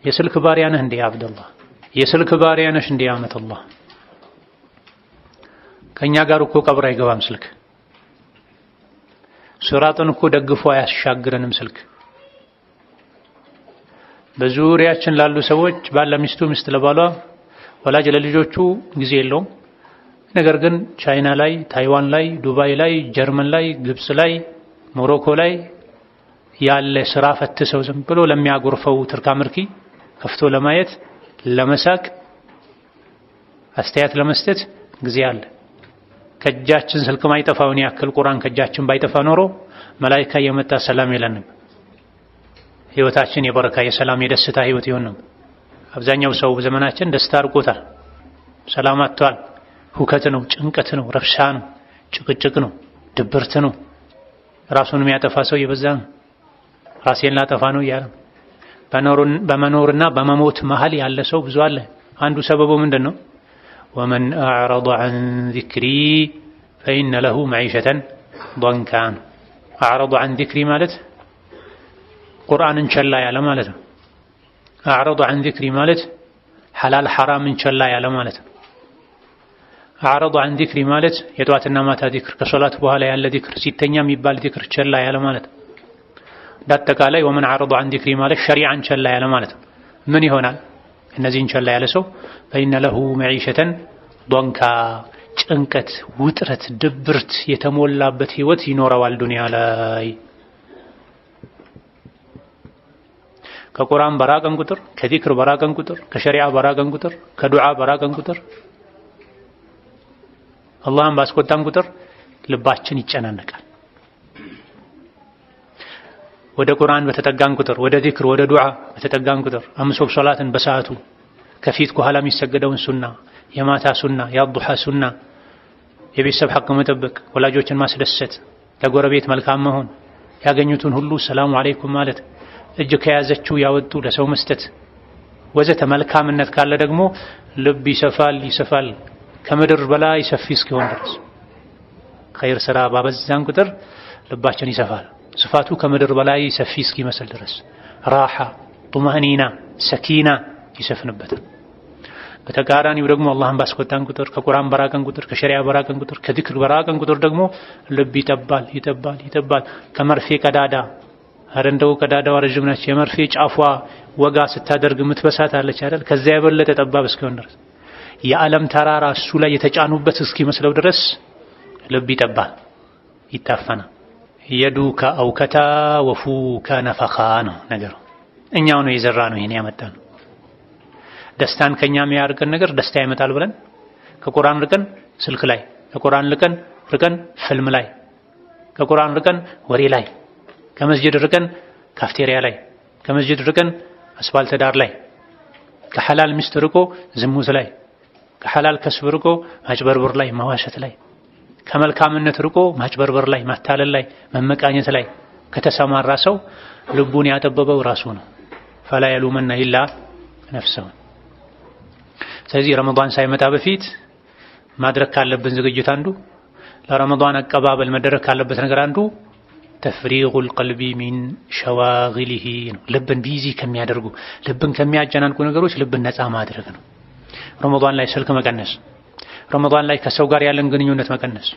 የስልክ ባሪያ ነህ እንዴ አብደላህ? የስልክ ባሪያ ነሽ እንዴ አመተላህ? ከኛ ጋር እኮ ቀብር አይገባም ስልክ። ሱራጥን እኮ ደግፎ አያሻግረንም ስልክ። በዙሪያችን ላሉ ሰዎች ባለ ሚስቱ፣ ሚስት ለባሏ፣ ወላጅ ለልጆቹ ጊዜ የለውም። ነገር ግን ቻይና ላይ፣ ታይዋን ላይ፣ ዱባይ ላይ፣ ጀርመን ላይ፣ ግብጽ ላይ፣ ሞሮኮ ላይ ያለ ስራ ፈት ሰው ዝም ብሎ ለሚያጎርፈው ትርካ ምርኪ ከፍቶ ለማየት ለመሳቅ አስተያየት ለመስጠት ጊዜ አለ። ከእጃችን ስልክ ማይጠፋውን ያክል ቁርአን ከእጃችን ባይጠፋ ኖሮ መላኢካ የመጣ ሰላም የለንም። ህይወታችን የበረካ የሰላም የደስታ ህይወት ይሆን ነው። አብዛኛው ሰው በዘመናችን ደስታ አርቆታል፣ ሰላም አጥቷል። ሁከት ነው፣ ጭንቀት ነው፣ ረብሻ ነው፣ ጭቅጭቅ ነው፣ ድብርት ነው። ራሱን የሚያጠፋ ሰው የበዛ ነው። ራሴን ላጠፋ ነው እያለ በመኖርና በመሞት መሃል ያለ ሰው ብዙ አለ። አንዱ ሰበቡ ምንድን ነው? ወመን አዕረض ዐን ዚክሪ ፈኢነ ለሁ መዒሸተን ضንካ። አዕረض ዐን ዚክሪ ማለት ቁርአንን ቸላ ያለ ማለት ነው። አዕረض ዐን ዚክሪ ማለት ሐላል ሐራምን ቸላ ያለ ማለት ነው። አዕረض ዐን ዚክሪ ማለት የጧትና ማታ ዚክር፣ ከሶላት በኋላ ያለ ዚክር፣ ሲተኛ የሚባል ዚክር ቸላ ያለ ማለት ነው። በአጠቃላይ ወመን አዕረض ዐን ዚክሪ ማለት ሸሪዓን ቸላ ያለ ማለት ነው። ምን ይሆናል? እነዚህን ቸላ ያለ ሰው ፈኢነ ለሁ መዒሸተን ضንካ፣ ጭንቀት፣ ውጥረት፣ ድብርት የተሞላበት ህይወት ይኖረዋል ዱንያ ላይ። ከቁርአን በራቀን ቁጥር፣ ከዚክር በራቀን ቁጥር፣ ከሸሪዓ በራቀን ቁጥር፣ ከዱዓ በራቀን ቁጥር፣ አላህን ባስቆጣን ቁጥር ልባችን ይጨናነቃል። ወደ ቁርአን በተጠጋን ቁጥር፣ ወደ ዚክር ወደ ዱዓ በተጠጋን ቁጥር፣ አምስት ወቅት ሶላትን በሰዓቱ ከፊት ከኋላ የሚሰገደውን ሱና፣ የማታ ሱና፣ የአዱሃ ሱና፣ የቤተሰብ ሐቅ መጠበቅ፣ ወላጆችን ማስደሰት፣ ለጎረቤት መልካም መሆን፣ ያገኙትን ሁሉ ሰላሙ አለይኩም ማለት፣ እጅ ከያዘችው ያወጡ ለሰው መስጠት፣ ወዘተ መልካምነት ካለ ደግሞ ልብ ይሰፋል ከምድር በላይ ሰፊ እስኪሆን ድረስ ኸይር ስራ ባበዛን ቁጥር ልባችን ይሰፋል። ስፋቱ ከምድር በላይ ሰፊ እስኪመስል ድረስ ራሓ፣ ጡማኒና፣ ሰኪና ይሰፍንበታል። በተቃራኒው ደግሞ አላህን ባስቆጣን ቁጥር፣ ከቁርአን በራቀን ቁጥር፣ ከሸሪዓ በራቀን ቁጥር፣ ከዚክር በራቀን ቁጥር ደግሞ ልብ ይጠባል። ከመርፌ ቀዳዳ እንደው ቀዳዳዋ ረጅም ነች፣ የመርፌ ጫፏ ወጋ ስታደርግ የምትበሳታለች አይደል? ከዚያ የበለጠ ጠባብ እስኪሆን ድረስ የዓለም ተራራ እሱ ላይ የተጫኑበት እስኪመስለው ድረስ ልብ ይታፈናል። የዱከ አውከታ ወፉከ ነፈኻ ነው ነገሩ። እኛው ነው የዘራ ነው ይሄን ያመጣ ነው። ደስታን ከኛ የሚያርቀን ነገር ደስታ ይመጣል ብለን ከቁርአን ርቀን ስልክ ላይ፣ ከቁርአን ርቀን ፊልም ላይ፣ ከቁርአን ርቀን ወሬ ላይ፣ ከመስጂድ ርቀን ካፍቴሪያ ላይ፣ ከመስጂድ ርቀን አስፋልት ዳር ላይ፣ ከሐላል ሚስት ርቆ ዝሙት ላይ፣ ከሐላል ከስብ ርቆ ማጭበርበር ላይ፣ መዋሸት ላይ፣ ከመልካምነት ርቆ ማጭበርበር ላይ፣ ማታለል ላይ፣ መመቃኘት ላይ ከተሰማራ ሰው ልቡን ያጠበበው ራሱ ነው። ፈላ የሉመና ኢላ ነፍሰሁ። ስለዚህ ረመዳን ሳይመጣ በፊት ማድረግ ካለብን ዝግጅት አንዱ፣ ለረመዳን አቀባበል መደረግ ካለበት ነገር አንዱ ተፍሪጉል ቀልቢ ሚን ሸዋግሊሂ ነው። ልብን ቢዚ ከሚያደርጉ ልብን ከሚያጨናንቁ ነገሮች ልብን ነፃ ማድረግ ነው። ረመዳን ላይ ስልክ መቀነስ፣ ረመዳን ላይ ከሰው ጋር ያለን ግንኙነት መቀነስ።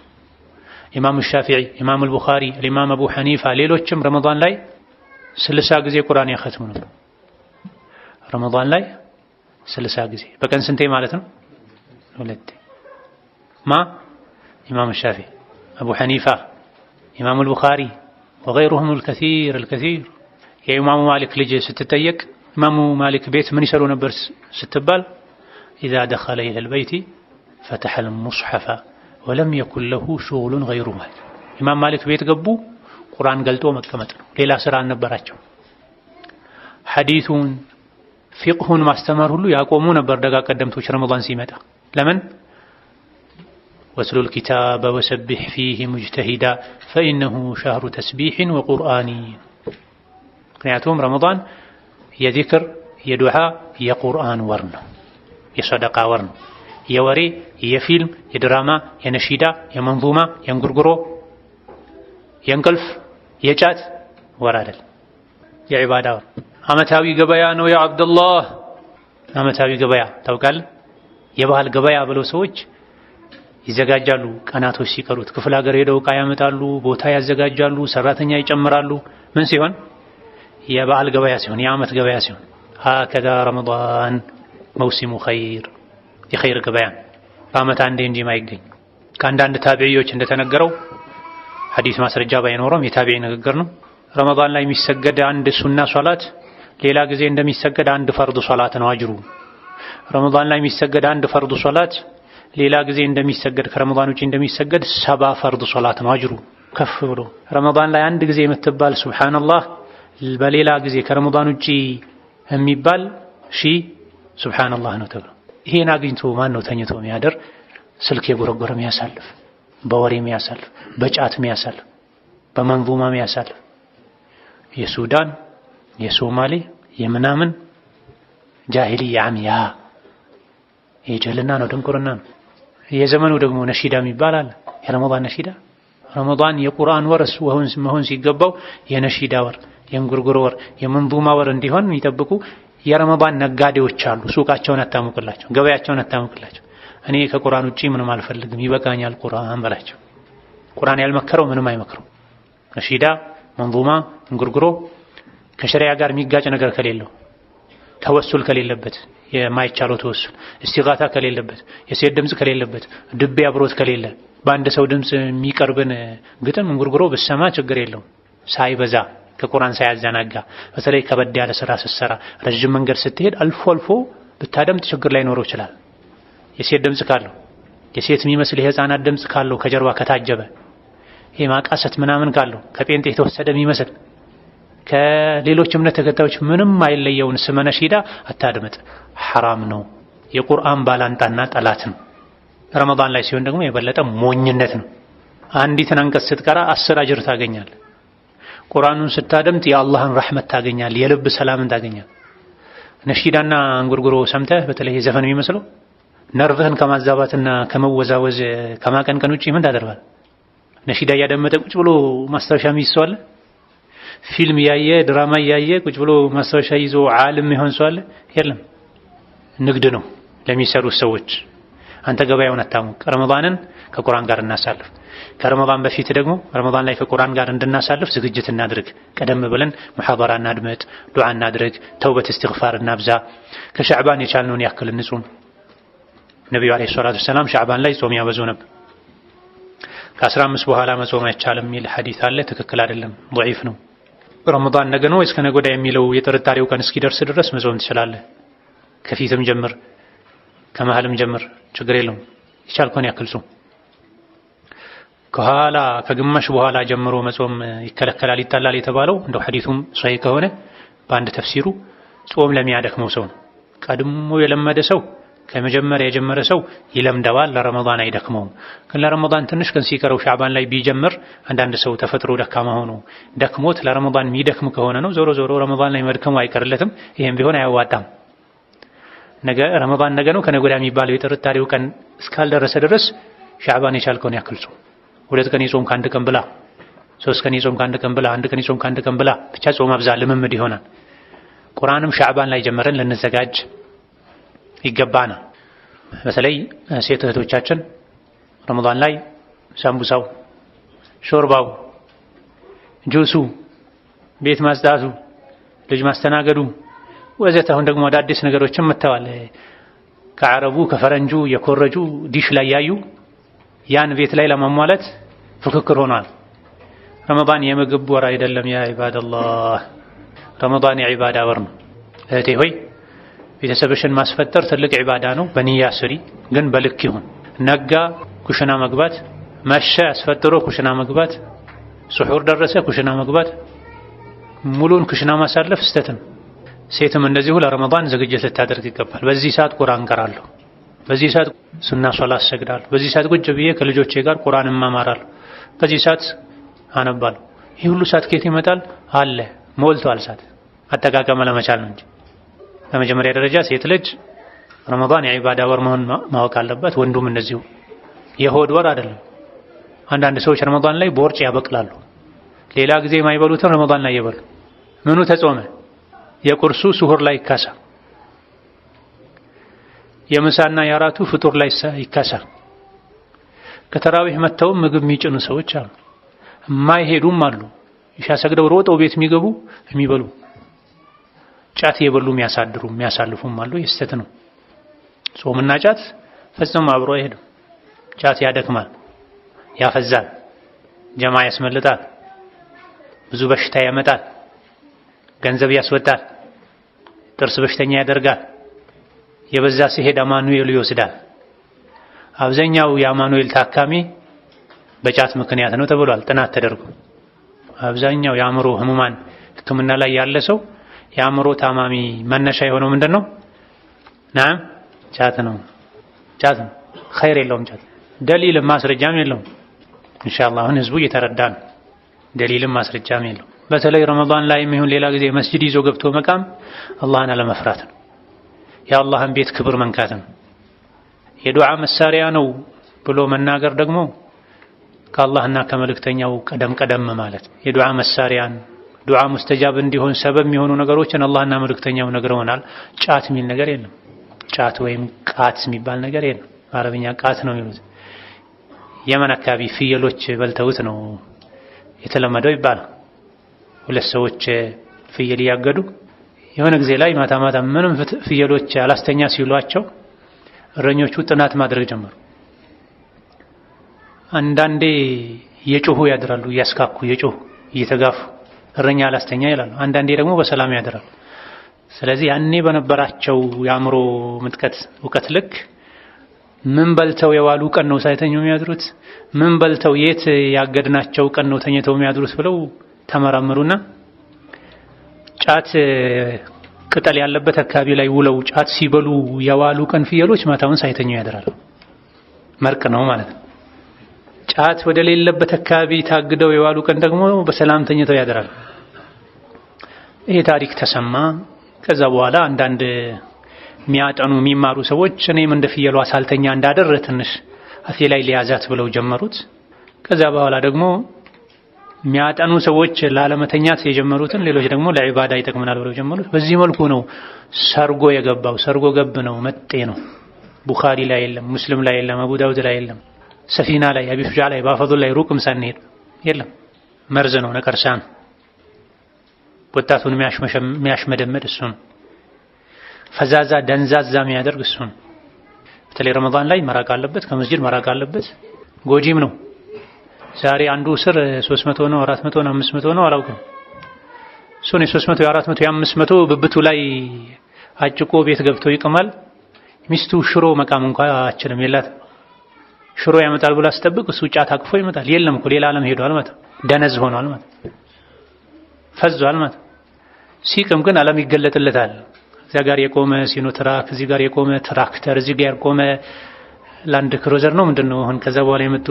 ኢማም ሻፊዒ፣ ኢማም አልቡኻሪ፣ ኢማም አቡ ሐኒፋ ሌሎችም ረመዳን ላይ 60 ጊዜ ቁርአን ያختሙ ነበር። ረመዳን ላይ 60 ጊዜ በቀን ስንቴ ማለት ነው? 2 ኢማም ሻፊዒ፣ አቡ ሐኒፋ፣ ኢማም አልቡኻሪ ወገይሩሁም الكثير የኢማሙ ማሊክ ልጅ ስትጠየቅ ኢማሙ ማሊክ ቤት ምን ይሰሩ ነበር ስትባል إذا دخل إلى البيت فتح المصحف ولم يكن له شغل غيره ኢማም ማሊክ ቤት ገቡ ቁርአን ገልጦ መቀመጥ ነው። ሌላ ስራ አልነበራቸው። ሐዲሱን ፊቅሁን ማስተማር ሁሉ ያቆሙ ነበር ደጋ ቀደምቶች ረመዳን ሲመጣ። ለምን? ወስሉል ኪታበ ወሰቢሕ ፊህ ሙጅተሂዳ ፈኢነሁ ሸህሩ ተስቢሕን ወቁርአኒ። ምክንያቱም ረመዳን የዚክር፣ የዱዓ፣ የቁርአን ወር ነው። የሰደቃ ወር ነው። የወሬ፣ የፊልም፣ የድራማ፣ የነሺዳ፣ የመንዙማ፣ የእንጉርጉሮ፣ የእንቅልፍ፣ የጫት ወር አይደል። የዒባዳ ወር። ዓመታዊ ገበያ ነው። ያ አብደላህ ዓመታዊ ገበያ ታውቃለህ? የባህል ገበያ ብለው ሰዎች ይዘጋጃሉ። ቀናቶች ሲቀሩት ክፍለ ሀገር ሄደው ዕቃ ያመጣሉ፣ ቦታ ያዘጋጃሉ፣ ሰራተኛ ይጨምራሉ። ምን ሲሆን? የበዓል ገበያ ሲሆን፣ የዓመት ገበያ ሲሆን። ሀከዛ ረመዳን መውሲሙ ኸይር፣ የኸይር ገበያ በዓመት አንዴ እንጂ ማይገኝ። ከአንዳንድ ታቢዒዎች እንደተነገረው ሐዲስ ማስረጃ ባይኖረውም የታቢዒ ንግግር ነው። ረመዳን ላይ የሚሰገድ አንድ ሱና ሶላት ሌላ ጊዜ እንደሚሰገድ አንድ ፈርድ ሶላት ነው አጅሩ። ረመዳን ላይ የሚሰገድ አንድ ፈርድ ሶላት ሌላ ጊዜ እንደሚሰገድ ከረመዳን ውጪ እንደሚሰገድ 70 ፈርድ ሶላት ነው አጅሩ ከፍ ብሎ። ረመዳን ላይ አንድ ጊዜ የምትባል ሱብሃንአላህ በሌላ ጊዜ ከረመዳን ውጪ የሚባል ሱብሃንአላህ ነው ተብሎ። ይሄን አግኝቶ ማን ነው ተኝቶ የሚያደር? ስልክ የጎረጎረ የሚያሳልፍ፣ በወሬ የሚያሳልፍ፣ በጫት የሚያሳልፍ፣ በመንዙማ የሚያሳልፍ የሱዳን የሶማሌ የምናምን ጃሂልያ አሚያ የጀልና ነው፣ ድንቁርና ነው። የዘመኑ ደግሞ ነሺዳ የሚባል አለ። የረመዳን ነሺዳ። ረመዳን የቁርአን ወር መሆን ሲገባው የነሺዳ ወር፣ የእንጉርጉሮ ወር፣ የመንዙማ ወር እንዲሆን የሚጠብቁ የረመዳን ነጋዴዎች አሉ። ሱቃቸውን አታሙቅላቸው፣ ገበያቸውን አታሙቅላቸው። እኔ ከቁርአን ውጪ ምንም አልፈልግም ይበቃኛል ቁርአን በላቸው። ቁርአን ያልመከረው ምንም አይመክረው። ነሺዳ፣ መንዙማ፣ እንጉርጉሮ ከሸሪዓ ጋር የሚጋጭ ነገር ከሌለው፣ ተወሱል ከሌለበት፣ የማይቻለው ተወሱል፣ እስቲጋታ ከሌለበት፣ የሴት ድምጽ ከሌለበት፣ ድቤ አብሮት ከሌለ፣ በአንድ ሰው ድምጽ የሚቀርብን ግጥም እንጉርጉሮ ብሰማ ችግር የለውም። ሳይበዛ ከቁርአን ሳያዘናጋ። በተለይ ከበድ ያለ ስራ ስትሰራ፣ ረጅም መንገድ ስትሄድ አልፎ አልፎ ብታደምጥ ችግር ላይኖረው ይችላል። የሴት ድምጽ ካለው፣ የሴት የሚመስል የህፃናት ድምጽ ካለው ከጀርባ ከታጀበ፣ ይሄ ማቃሰት ምናምን ካለው ከጴንጤ የተወሰደ የሚመስል ከሌሎች እምነት ተከታዮች ምንም አይለየውን ስመ ነሺዳ አታድምጥ። ሐራም ነው። የቁርአን ባላንጣና ጠላት ነው። ረመዳን ላይ ሲሆን ደግሞ የበለጠ ሞኝነት ነው። አንዲትን አንቀጽ ስትቀራ 10 አጅር ታገኛለህ። ቁርአኑን ስታደምጥ የአላህን ረሕመት ታገኛለህ፣ የልብ ሰላምን ታገኛለህ። ነሺዳና እንጉርጉሮ ሰምተህ በተለይ ዘፈን የሚመስለው ነርቭህን ከማዛባትና ከመወዛወዝ ከማቀንቀን ውጪ ምን ታደርጋለህ? ነሺዳ እያደመጠ ቁጭ ብሎ ማስታወሻ የሚይዝ ሰው አለ? ፊልም ያየ ድራማ ያየ ቁጭ ብሎ ማስታወሻ ይዞ ዓለም ይሆን ሰው አለ? የለም። ንግድ ነው ለሚሰሩት ሰዎች። አንተ ገበያውን አታሙቅ። ረመዳንን ከቁርአን ጋር እናሳልፍ። ከረመዳን በፊት ደግሞ ረመዳን ላይ ከቁርአን ጋር እንድናሳልፍ ዝግጅት እናድርግ። ቀደም ብለን ሙሐደራ እናድመጥ፣ ዱዓ እናድርግ፣ ተውበት እስትግፋር እናብዛ። ከሻዕባን የቻልነውን ያክል እንጹም። ነብዩ አለይሂ ሰላቱ ወሰላም ሻዕባን ላይ ጾም ያበዙ ነበር። ከ15 በኋላ መጾም አይቻልም የሚል ሐዲስ አለ። ትክክል አይደለም፣ ضعيف ነው። ረመዳን ነገ ነው ወይስ ከነገ ወዲያ የሚለው የጥርጣሬው ቀን እስኪደርስ ድረስ መጾም ትችላለህ። ከፊትም ጀምር ከመሃልም ጀምር፣ ችግር የለውም። የቻልከውን ያክል ጾም። ከኋላ ከግማሽ በኋላ ጀምሮ መጾም ይከለከላል ይጣላል የተባለው እንደው ሐዲሱም ሷሂህ ከሆነ በአንድ ተፍሲሩ ጾም ለሚያደክመው ሰው ነው። ቀድሞ የለመደ ሰው ከመጀመሪያ የጀመረ ሰው ይለምደዋል፣ ለረመዳን አይደክመውም። ግን ለረመዳን ትንሽ ቀን ሲቀረው ሻዕባን ላይ ቢጀምር አንዳንድ ሰው ተፈጥሮ ደካማ ሆኖ ደክሞት ለረመዳን የሚደክም ከሆነ ነው ዞሮ ዞሮ ረመዳን ላይ መድከሙ አይቀርለትም። ይሄም ቢሆን አያዋጣም። ነገ ረመዳን ነገ ነው ከነገ ወዲያ የሚባለው የጥርጣሬው ቀን እስካልደረሰ ድረስ ሻዕባን የቻልከውን ያክል ጾም። 2 ቀን የጾም ከአንድ ቀን ብላ፣ 3 ቀን የጾም ከአንድ ቀን ብላ፣ 1 ቀን የጾም ከአንድ ቀን ብላ፣ ብቻ ጾም አብዛ፣ ልምምድ ይሆናል። ቁርአንም ሻዕባን ላይ ጀመረን ልንዘጋጅ ይገባናል። በተለይ ሴት እህቶቻችን ረመዳን ላይ ሳምቡሳው፣ ሾርባው፣ ጁሱ፣ ቤት ማጽዳቱ፣ ልጅ ማስተናገዱ ወዘተ አሁን ደግሞ አዳዲስ ነገሮችን መተዋል። ከአረቡ ከፈረንጁ የኮረጁ ዲሽ ላይ ያዩ ያን ቤት ላይ ለማሟላት ፍክክር ሆኗል። ረመዳን የምግብ ወር አይደለም ያ ኢባደላህ፣ ረመዳን የዒባዳ ወር ነው። እህቴ ሆይ ቤተሰብሽን ማስፈጠር ትልቅ ዒባዳ ነው። በንያ ስሪ፣ ግን በልክ ይሁን። ነጋ ኩሽና መግባት፣ መሸ አስፈጥሮ ኩሽና መግባት፣ ስሑር ደረሰ ኩሽና መግባት፣ ሙሉን ኩሽና ማሳለፍ ስተት ነው። ሴትም እንደዚሁ ለረመዳን ዝግጅት ልታደርግ ይገባል። በዚህ ሰዓት ቁርአን ቀራለሁ፣ በዚህ ሰዓት ሱና ሶላት ሰግዳለሁ፣ በዚህ ሰዓት ቁጭ ብዬ ከልጆቼ ጋር ቁርአን እማማራለሁ፣ በዚህ ሰዓት አነባለሁ። ይህ ሁሉ ሰዓት ከየት ይመጣል? አለ ሞልቷል። ሰዓት አጠቃቀም ለመቻል ነው እንጂ በመጀመሪያ ደረጃ ሴት ልጅ ረመዳን የዒባዳ ወር መሆን ማወቅ አለባት። ወንዱም እንደዚሁ። የሆድ ወር አይደለም። አንዳንድ ሰዎች ረመዳን ላይ ቦርጭ ያበቅላሉ። ሌላ ጊዜ የማይበሉትን ረመዳን ላይ ይበሉ። ምኑ ተጾመ? የቁርሱ ስሁር ላይ ይካሳ፣ የምሳና የአራቱ ፍጡር ላይ ይካሳ። ከተራዊህ መተው ምግብ የሚጭኑ ሰዎች አሉ፣ የማይሄዱም አሉ። ኢሻ ሰግደው ሮጠው ቤት የሚገቡ የሚበሉ፣ ጫት የበሉ የሚያሳድሩ የሚያሳልፉም አሉ። የስተት ነው። ጾምና ጫት ፈጽሞ አብሮ አይሄድም። ጫት ያደክማል፣ ያፈዛል፣ ጀማ ያስመልጣል፣ ብዙ በሽታ ያመጣል፣ ገንዘብ ያስወጣል፣ ጥርስ በሽተኛ ያደርጋል። የበዛ ሲሄድ አማኑኤል ይወስዳል። አብዛኛው የአማኑኤል ታካሚ በጫት ምክንያት ነው ተብሏል፣ ጥናት ተደርጎ። አብዛኛው የአእምሮ ህሙማን ሕክምና ላይ ያለ ሰው የአእምሮ ታማሚ መነሻ የሆነው ምንድነው? ናም ጫት ነው። ጫት ነው፣ ኸይር የለውም ጫት። ደሊልም ማስረጃም የለውም። ኢንሻአላህ አሁን ህዝቡ እየተረዳ ነው። ደሊልም ማስረጃም የለውም። በተለይ ረመዳን ላይ የሚሆን ሌላ ጊዜ መስጂድ ይዞ ገብቶ መቃም አላህን አለመፍራት ነው። የአላህን ቤት ክብር መንካት ነው። የዱዓ መሳሪያ ነው ብሎ መናገር ደግሞ ከአላህና ከመልእክተኛው ቀደም ማለት። የዱዓ መሳሪያን ዱዓ ሙስተጃብ እንዲሆን ሰበብ የሚሆኑ ነገሮችን አላህና መልእክተኛው ነግረውናል። ጫት የሚል ነገር የለም። ጫት ወይም ቃት የሚባል ነገር የለም። በአረብኛ ቃት ነው የሚሉት። የመን አካባቢ ፍየሎች በልተውት ነው የተለመደው ይባላል። 2 ሰዎች ፍየል እያገዱ የሆነ ጊዜ ላይ ማታ ማታ ምንም ፍየሎች አላስተኛ ሲሏቸው እረኞቹ ጥናት ማድረግ ጀመሩ። አንዳንዴ እየጮሁ ያድራሉ፣ እያስካኩ እየጮሁ እየተጋፉ እረኛ አላስተኛ ይላሉ። አንዳንዴ ደግሞ በሰላም ያድራሉ። ስለዚህ ያኔ በነበራቸው የአእምሮ ምጥቀት እውቀት ልክ ምን በልተው የዋሉ ቀን ነው ሳይተኙ የሚያድሩት፣ ምን በልተው የት ያገድናቸው ቀን ነው ተኝተው የሚያድሩት ብለው ተመራመሩና ጫት ቅጠል ያለበት አካባቢ ላይ ውለው ጫት ሲበሉ የዋሉ ቀን ፍየሎች ማታውን ሳይተኙ ያድራሉ። መርቅ ነው ማለት ነው። ጫት ወደ ሌለበት አካባቢ ታግደው የዋሉ ቀን ደግሞ በሰላም ተኝተው ያድራሉ። ይሄ ታሪክ ተሰማ፣ ከዛ በኋላ አንዳንድ የሚያጠኑ የሚማሩ ሰዎች እኔም እንደ ፍየሏ ሳልተኛ እንዳደር ትንሽ አፌ ላይ ሊያዛት ብለው ጀመሩት። ከዛ በኋላ ደግሞ የሚያጠኑ ሰዎች ላለመተኛት የጀመሩትን ሌሎች ደግሞ ለዒባዳ ይጠቅመናል ብለው ጀመሩት። በዚህ መልኩ ነው ሰርጎ የገባው። ሰርጎ ገብ ነው፣ መጤ ነው። ቡኻሪ ላይ የለም፣ ሙስሊም ላይ የለም፣ አቡ ዳውድ ላይ የለም፣ ሰፊና ላይ፣ አቢ ሹጃዕ ላይ፣ ባፈዱል ላይ ሩቅም ሳንሄድ የለም። መርዝ ነው፣ ነቀርሳ ነው። ወጣቱን የሚያሽመደመድ እሱ ነው። ፈዛዛ ደንዛዛ የሚያደርግ እሱ ነው። በተለይ ረመዳን ላይ መራቅ አለበት፣ ከመስጂድ መራቅ አለበት። ጎጂም ነው። ዛሬ አንዱ ስር 300 ነው 400 ነው 500 ነው አላውቅም። እሱን 300 400 500 ብብቱ ላይ አጭቆ ቤት ገብቶ ይቅማል። ሚስቱ ሽሮ መቃም እንኳን አችልም የላት። ሽሮ ያመጣል ብሎ አስጠብቅ፣ እሱ ጫት አቅፎ ይመጣል። የለም እኮ ሌላ ዓለም ሄዷል ማለት ደነዝ ሆኗል ማለት ፈዟል ማለት። ሲቅም ግን ዓለም ይገለጥለታል። እዚያ ጋር የቆመ ሲኖትራክ፣ እዚህ ጋር የቆመ ትራክተር፣ እዚህ ጋር የቆመ ላንድ ክሩዘር ነው ምንድነው አሁን ከዛ በኋላ የመጡ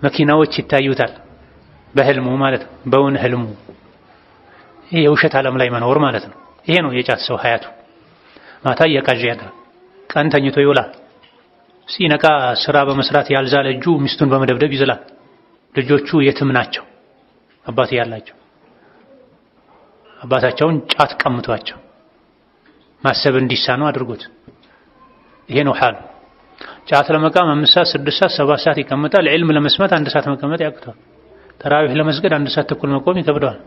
መኪናዎች ይታዩታል። በህልሙ ማለት ነው፣ በውን ህልሙ። ይሄ የውሸት ዓለም ላይ መኖር ማለት ነው። ይሄ ነው የጫት ሰው ሀያቱ። ማታ እየቃዠ ያድራል፣ ቀን ተኝቶ ይውላል። ሲነቃ ስራ በመስራት ያልዛለ እጁ ሚስቱን በመደብደብ ይዝላል። ልጆቹ የትም ናቸው፣ አባት ያላቸው አባታቸውን ጫት ቀምቷቸው ማሰብ እንዲሳኑ አድርጎት። ይሄ ነው ሐሉ። ጫት ለመቃም 5 ሰዓት 6 ሰዓት 7 ሰዓት ይቀመጣል። ዒልም ለመስማት 1 ሰዓት መቀመጥ ያቅተዋል። ተራዊህ ለመስገድ 1 ሰዓት ተኩል መቆም ይከብደዋል።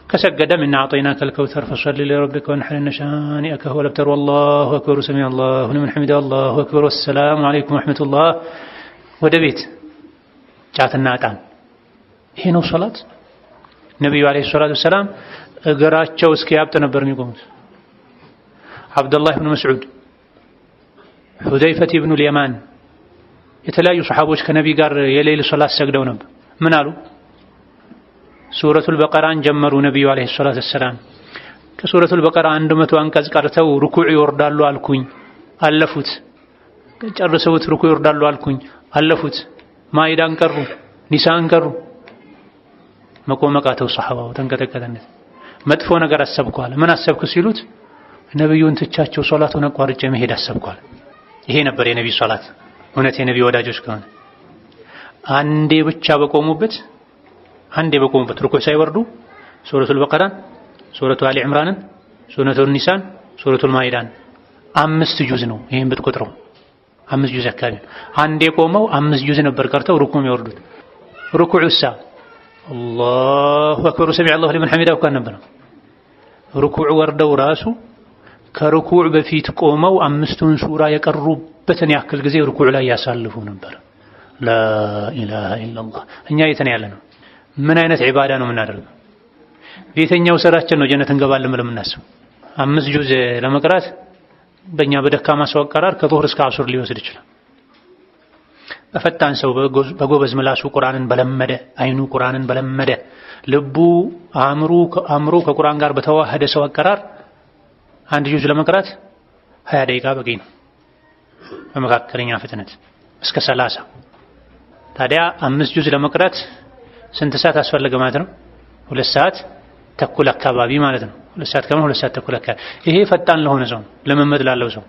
ከሰገደም እና አዕጠይናከ አልከውተር ፈሰሊ ሊረቢከ ወንሐር ኢነ ሻኒአከ ሁወል አብተር ወላሁ አክበር ሰሚዐ አላሁ ሊመን ሐሚደ አላሁ አክበር ወሰላሙ ዐለይኩም ወረሕመቱላህ። ወደ ቤት ጫትና ዕጣን። ይሄ ነው ሶላት። ነቢዩ ዓለይሂ ሰላቱ ወሰላም እግራቸው እስኪያብጥ ነበር የሚቆሙት። አብዱላህ ብን መስዑድ፣ ሁዘይፈት ብኑ ልየማን የተለያዩ ሰሓቦች ከነቢ ጋር የሌሊት ሶላት ሰግደው ነበር። ምን አሉ? ሱረቱል በቀራን ጀመሩ ነቢዩ ዓለይሂ ሰላቱ ወሰላም። ከሱረቱል በቀራ 100 አንቀጽ ቀርተው ሩኩዕ ይወርዳሉ አልኩኝ፣ አለፉት። ጨርሰውት ሩኩዕ ይወርዳሉ አልኩኝ፣ አለፉት። ማኢዳን ቀሩ፣ ኒሳን ቀሩ። መቆመቃተው ሰሓባው ተንቀጠቀጠነት። መጥፎ ነገር አሰብኳል። ምን አሰብኩ ሲሉት ነብዩን ትቻቸው ሶላቱን አቋርጬ መሄድ አሰብኳል። ይሄ ነበር የነብዩ ሶላት። እውነት የነብዩ ወዳጆች ከሆነ አንዴ ብቻ በቆሙበት ሩኩዕ ሳይወርዱ ሱረቱል በቀራን፣ ሱረቱ አሊ ዕምራንን፣ ሱረቱል ኒሳን፣ ሱረቱል ማኢዳን 5 ጁዝ ነው። ይሄን ብትቆጥረው 5 ጁዝ አካባቢ ነው። አንዴ ቆመው 5 ጁዝ ነበር ቀርተው ሩኩዕ የሚወርዱት። ሩኩዕሳ አላሁ አክበር ሰሚዐ አላሁ ሊመን ሐሚደሁ ካን ነበር። ሩኩዕ ወርደው ራሱ ከሩኩዕ በፊት ቆመው 5ቱን ሱራ የቀሩበትን ያክል ጊዜ ሩኩዕ ላይ ያሳልፉ ነበር። ላኢላሃ ኢለላህ። እኛ የት ነው ያለነው? ምን አይነት ዒባዳ ነው የምናደርገው? በየትኛው ስራችን ነው ጀነት እንገባለን ብለን የምናስበው? 5 ጁዝ ለመቅራት በእኛ በደካማ ሰው አቀራር ከዙህር እስከ አሱር ሊወስድ ይችላል። በፈጣን ሰው በጎበዝ ምላሱ ቁርአንን በለመደ አይኑ ቁርአንን በለመደ ልቡ አእምሮ ከቁርአን ጋር በተዋሃደ ሰው አቀራር 1 ጁዝ ለመቅራት 20 ደቂቃ በቂ ነው። በመካከለኛ ፍጥነት እስከ 30። ታዲያ 5 ጁዝ ለመቅራት ስንት ሰዓት አስፈለገ ማለት ነው? 2 ሰዓት ተኩል አካባቢ ማለት ነው። 2 ሰዓት ከመሆኑ 2 ሰዓት ተኩል አካባቢ። ይሄ ፈጣን ለሆነ ሰው፣ ልምምድ ላለው ሰው።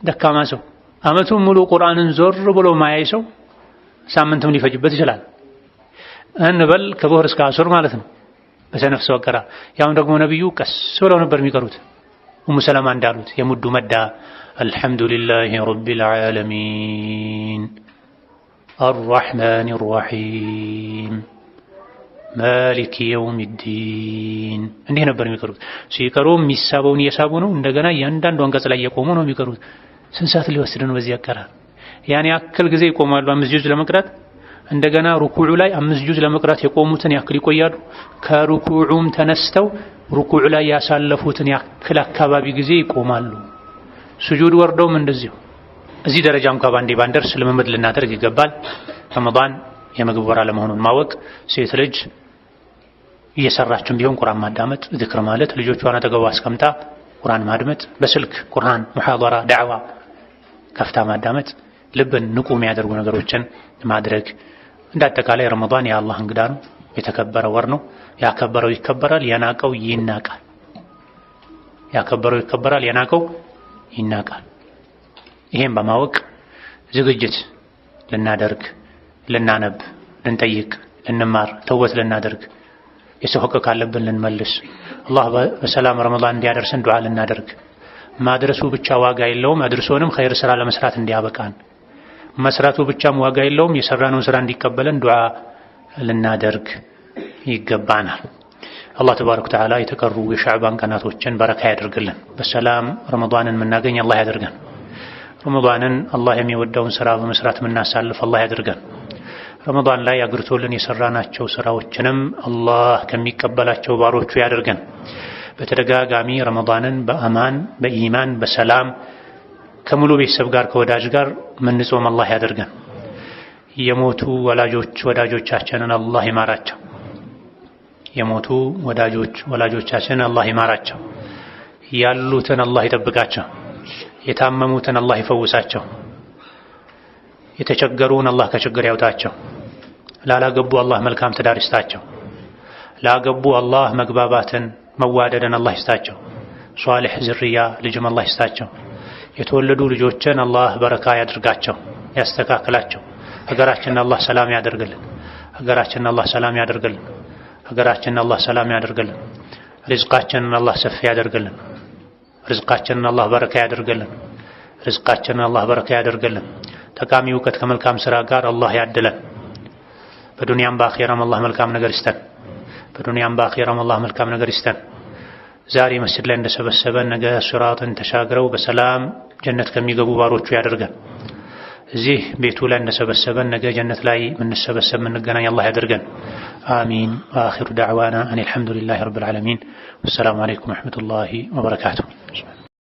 ደካማ ሰው አመቱን ሙሉ ቁርአንን ዞር ብሎ ማያይ ሰው ሳምንትም ሊፈጅበት ይችላል። እንበል ከዙህር እስከ አሱር ማለት ነው በሰነፍ ሰው አቀራር። ያውን ደግሞ ነብዩ ቀስ ብለው ነበር የሚቀሩት። ኡሙ ሰለማ እንዳሉት የሙዱ መዳ አልሐምዱሊላሂ ረቢል ዓለሚን አርረሕማኒ ረሒም ማሊክ የውሚዲን እንዲህ ነበር የሚቀሩት። ሲቀሩም የሚሳበውን እየሳቡ ነው። እንደገና እያንዳንዱ አንቀጽ ላይ የቆሙ ነው የሚቀሩት። ስንት ሰዓት ሊወስድ ነው በዚህ አቀራር? ያን ያክል ጊዜ ይቆማሉ 5 ጁዝ ለመቅራት። እንደገና ሩኩዑ ላይ 5 ጁዝ ለመቅራት የቆሙትን ያክል ይቆያሉ። ከሩኩዑም ተነስተው ሩኩዑ ላይ ያሳለፉትን ያክል አካባቢ ጊዜ ይቆማሉ። ሱጁድ ወርደውም እንደዚሁ። እዚህ ደረጃ እንኳን ባንደርስ ልምምድ ልናደርግ ይገባል። ረመዳን የምግብ ወር አለመሆኑን ማወቅ፣ ሴት ልጅ እየሰራችም ቢሆን ቁርአን ማዳመጥ፣ ዝክር ማለት፣ ልጆቿን አጠገቧ አስቀምጣ ቁርአን ማድመጥ፣ በስልክ ቁርአን ሙሐደራ ዳዕዋ ከፍታ ማዳመጥ፣ ልብን ንቁ የሚያደርጉ ነገሮችን ማድረግ። እንዳጠቃላይ ረመዳን የአላህ እንግዳ ነው፣ የተከበረ ወር ነው። ያከበረው ይከበራል፣ የናቀው ይናቃል። ያከበረው ይከበራል፣ የናቀው ይናቃል። ይሄን በማወቅ ዝግጅት ልናደርግ፣ ልናነብ፣ ልንጠይቅ፣ ልንማር፣ ተውበት ልናደርግ፣ የሰው ሐቅ ካለብን ልንመልስ፣ አላህ በሰላም ረመዳን እንዲያደርሰን ዱዓ ልናደርግ፣ ማድረሱ ብቻ ዋጋ የለውም አድርሶንም ኸይር ስራ ለመስራት እንዲያበቃን፣ መስራቱ ብቻም ዋጋ የለውም የሰራነውን ስራ እንዲቀበለን ዱዓ ልናደርግ ይገባናል። አላህ ተባረከ ወተዓላ የተቀሩ የሻዕባን ቀናቶችን በረካ ያደርግልን። በሰላም ረመዳንን የምናገኝ አላህ ያደርገን። ረመዳንን አላህ የሚወደውን ስራ በመስራት የምናሳልፍ አላህ ያደርገን። ረመዳን ላይ አግርቶልን የሰራናቸው ስራዎችንም አላህ ከሚቀበላቸው ባሮቹ ያደርገን። በተደጋጋሚ ረመዳንን በአማን በኢማን በሰላም ከሙሉ ቤተሰብ ጋር ከወዳጅ ጋር ምንጾም አላህ ያደርገን። የሞቱ ወላጆቻችንን አላህ ይማራቸው። የሞቱ ወላጆቻችንን አላህ ይማራቸው። ያሉትን አላህ ይጠብቃቸው። የታመሙትን አላህ ይፈውሳቸው። የተቸገሩን አላህ ከችግር ያውጣቸው። ላላገቡ አላህ መልካም ትዳር ይስጣቸው። ላገቡ አላህ መግባባትን መዋደድን አላህ ይስጣቸው። ሷሊህ ዝርያ ልጅም አላህ ይስጣቸው። የተወለዱ ልጆችን አላህ በረካ ያድርጋቸው፣ ያስተካክላቸው። ሀገራችንን አላህ ሰላም ያደርግልን። ሀገራችንን አላህ ሰላም ያደርግልን። ሀገራችንን አላህ ሰላም ያደርግልን። ሪዝቃችንን አላህ ሰፊ ያደርግልን። ሪዝቃችንን አላህ በረካ ያደርግልን። ሪዝቃችንን አላህ በረካ ያደርግልን። ጠቃሚ እውቀት ከመልካም ስራ ጋር አላህ ያድለን። በዱንያም በአኺራም አላህ መልካም ነገር ይስጠን። በዱንያም በአኺራም አላህ መልካም ነገር ይስጠን። ዛሬ መስጂድ ላይ እንደሰበሰበን ነገ ሲራጥን ተሻግረው በሰላም ጀነት ከሚገቡ ባሮቹ ያደርገን። እዚህ ቤቱ ላይ እንደሰበሰበን ነገ ጀነት ላይ ምንሰበሰብ ምንገናኝ አላህ ያደርገን። አሚን። ወአኺሩ ዳዕዋና አኒል ሐምዱሊላሂ ረብል ዓለሚን። ወሰላሙ አለይኩም ወረሕመቱላሂ ወበረካቱሁ።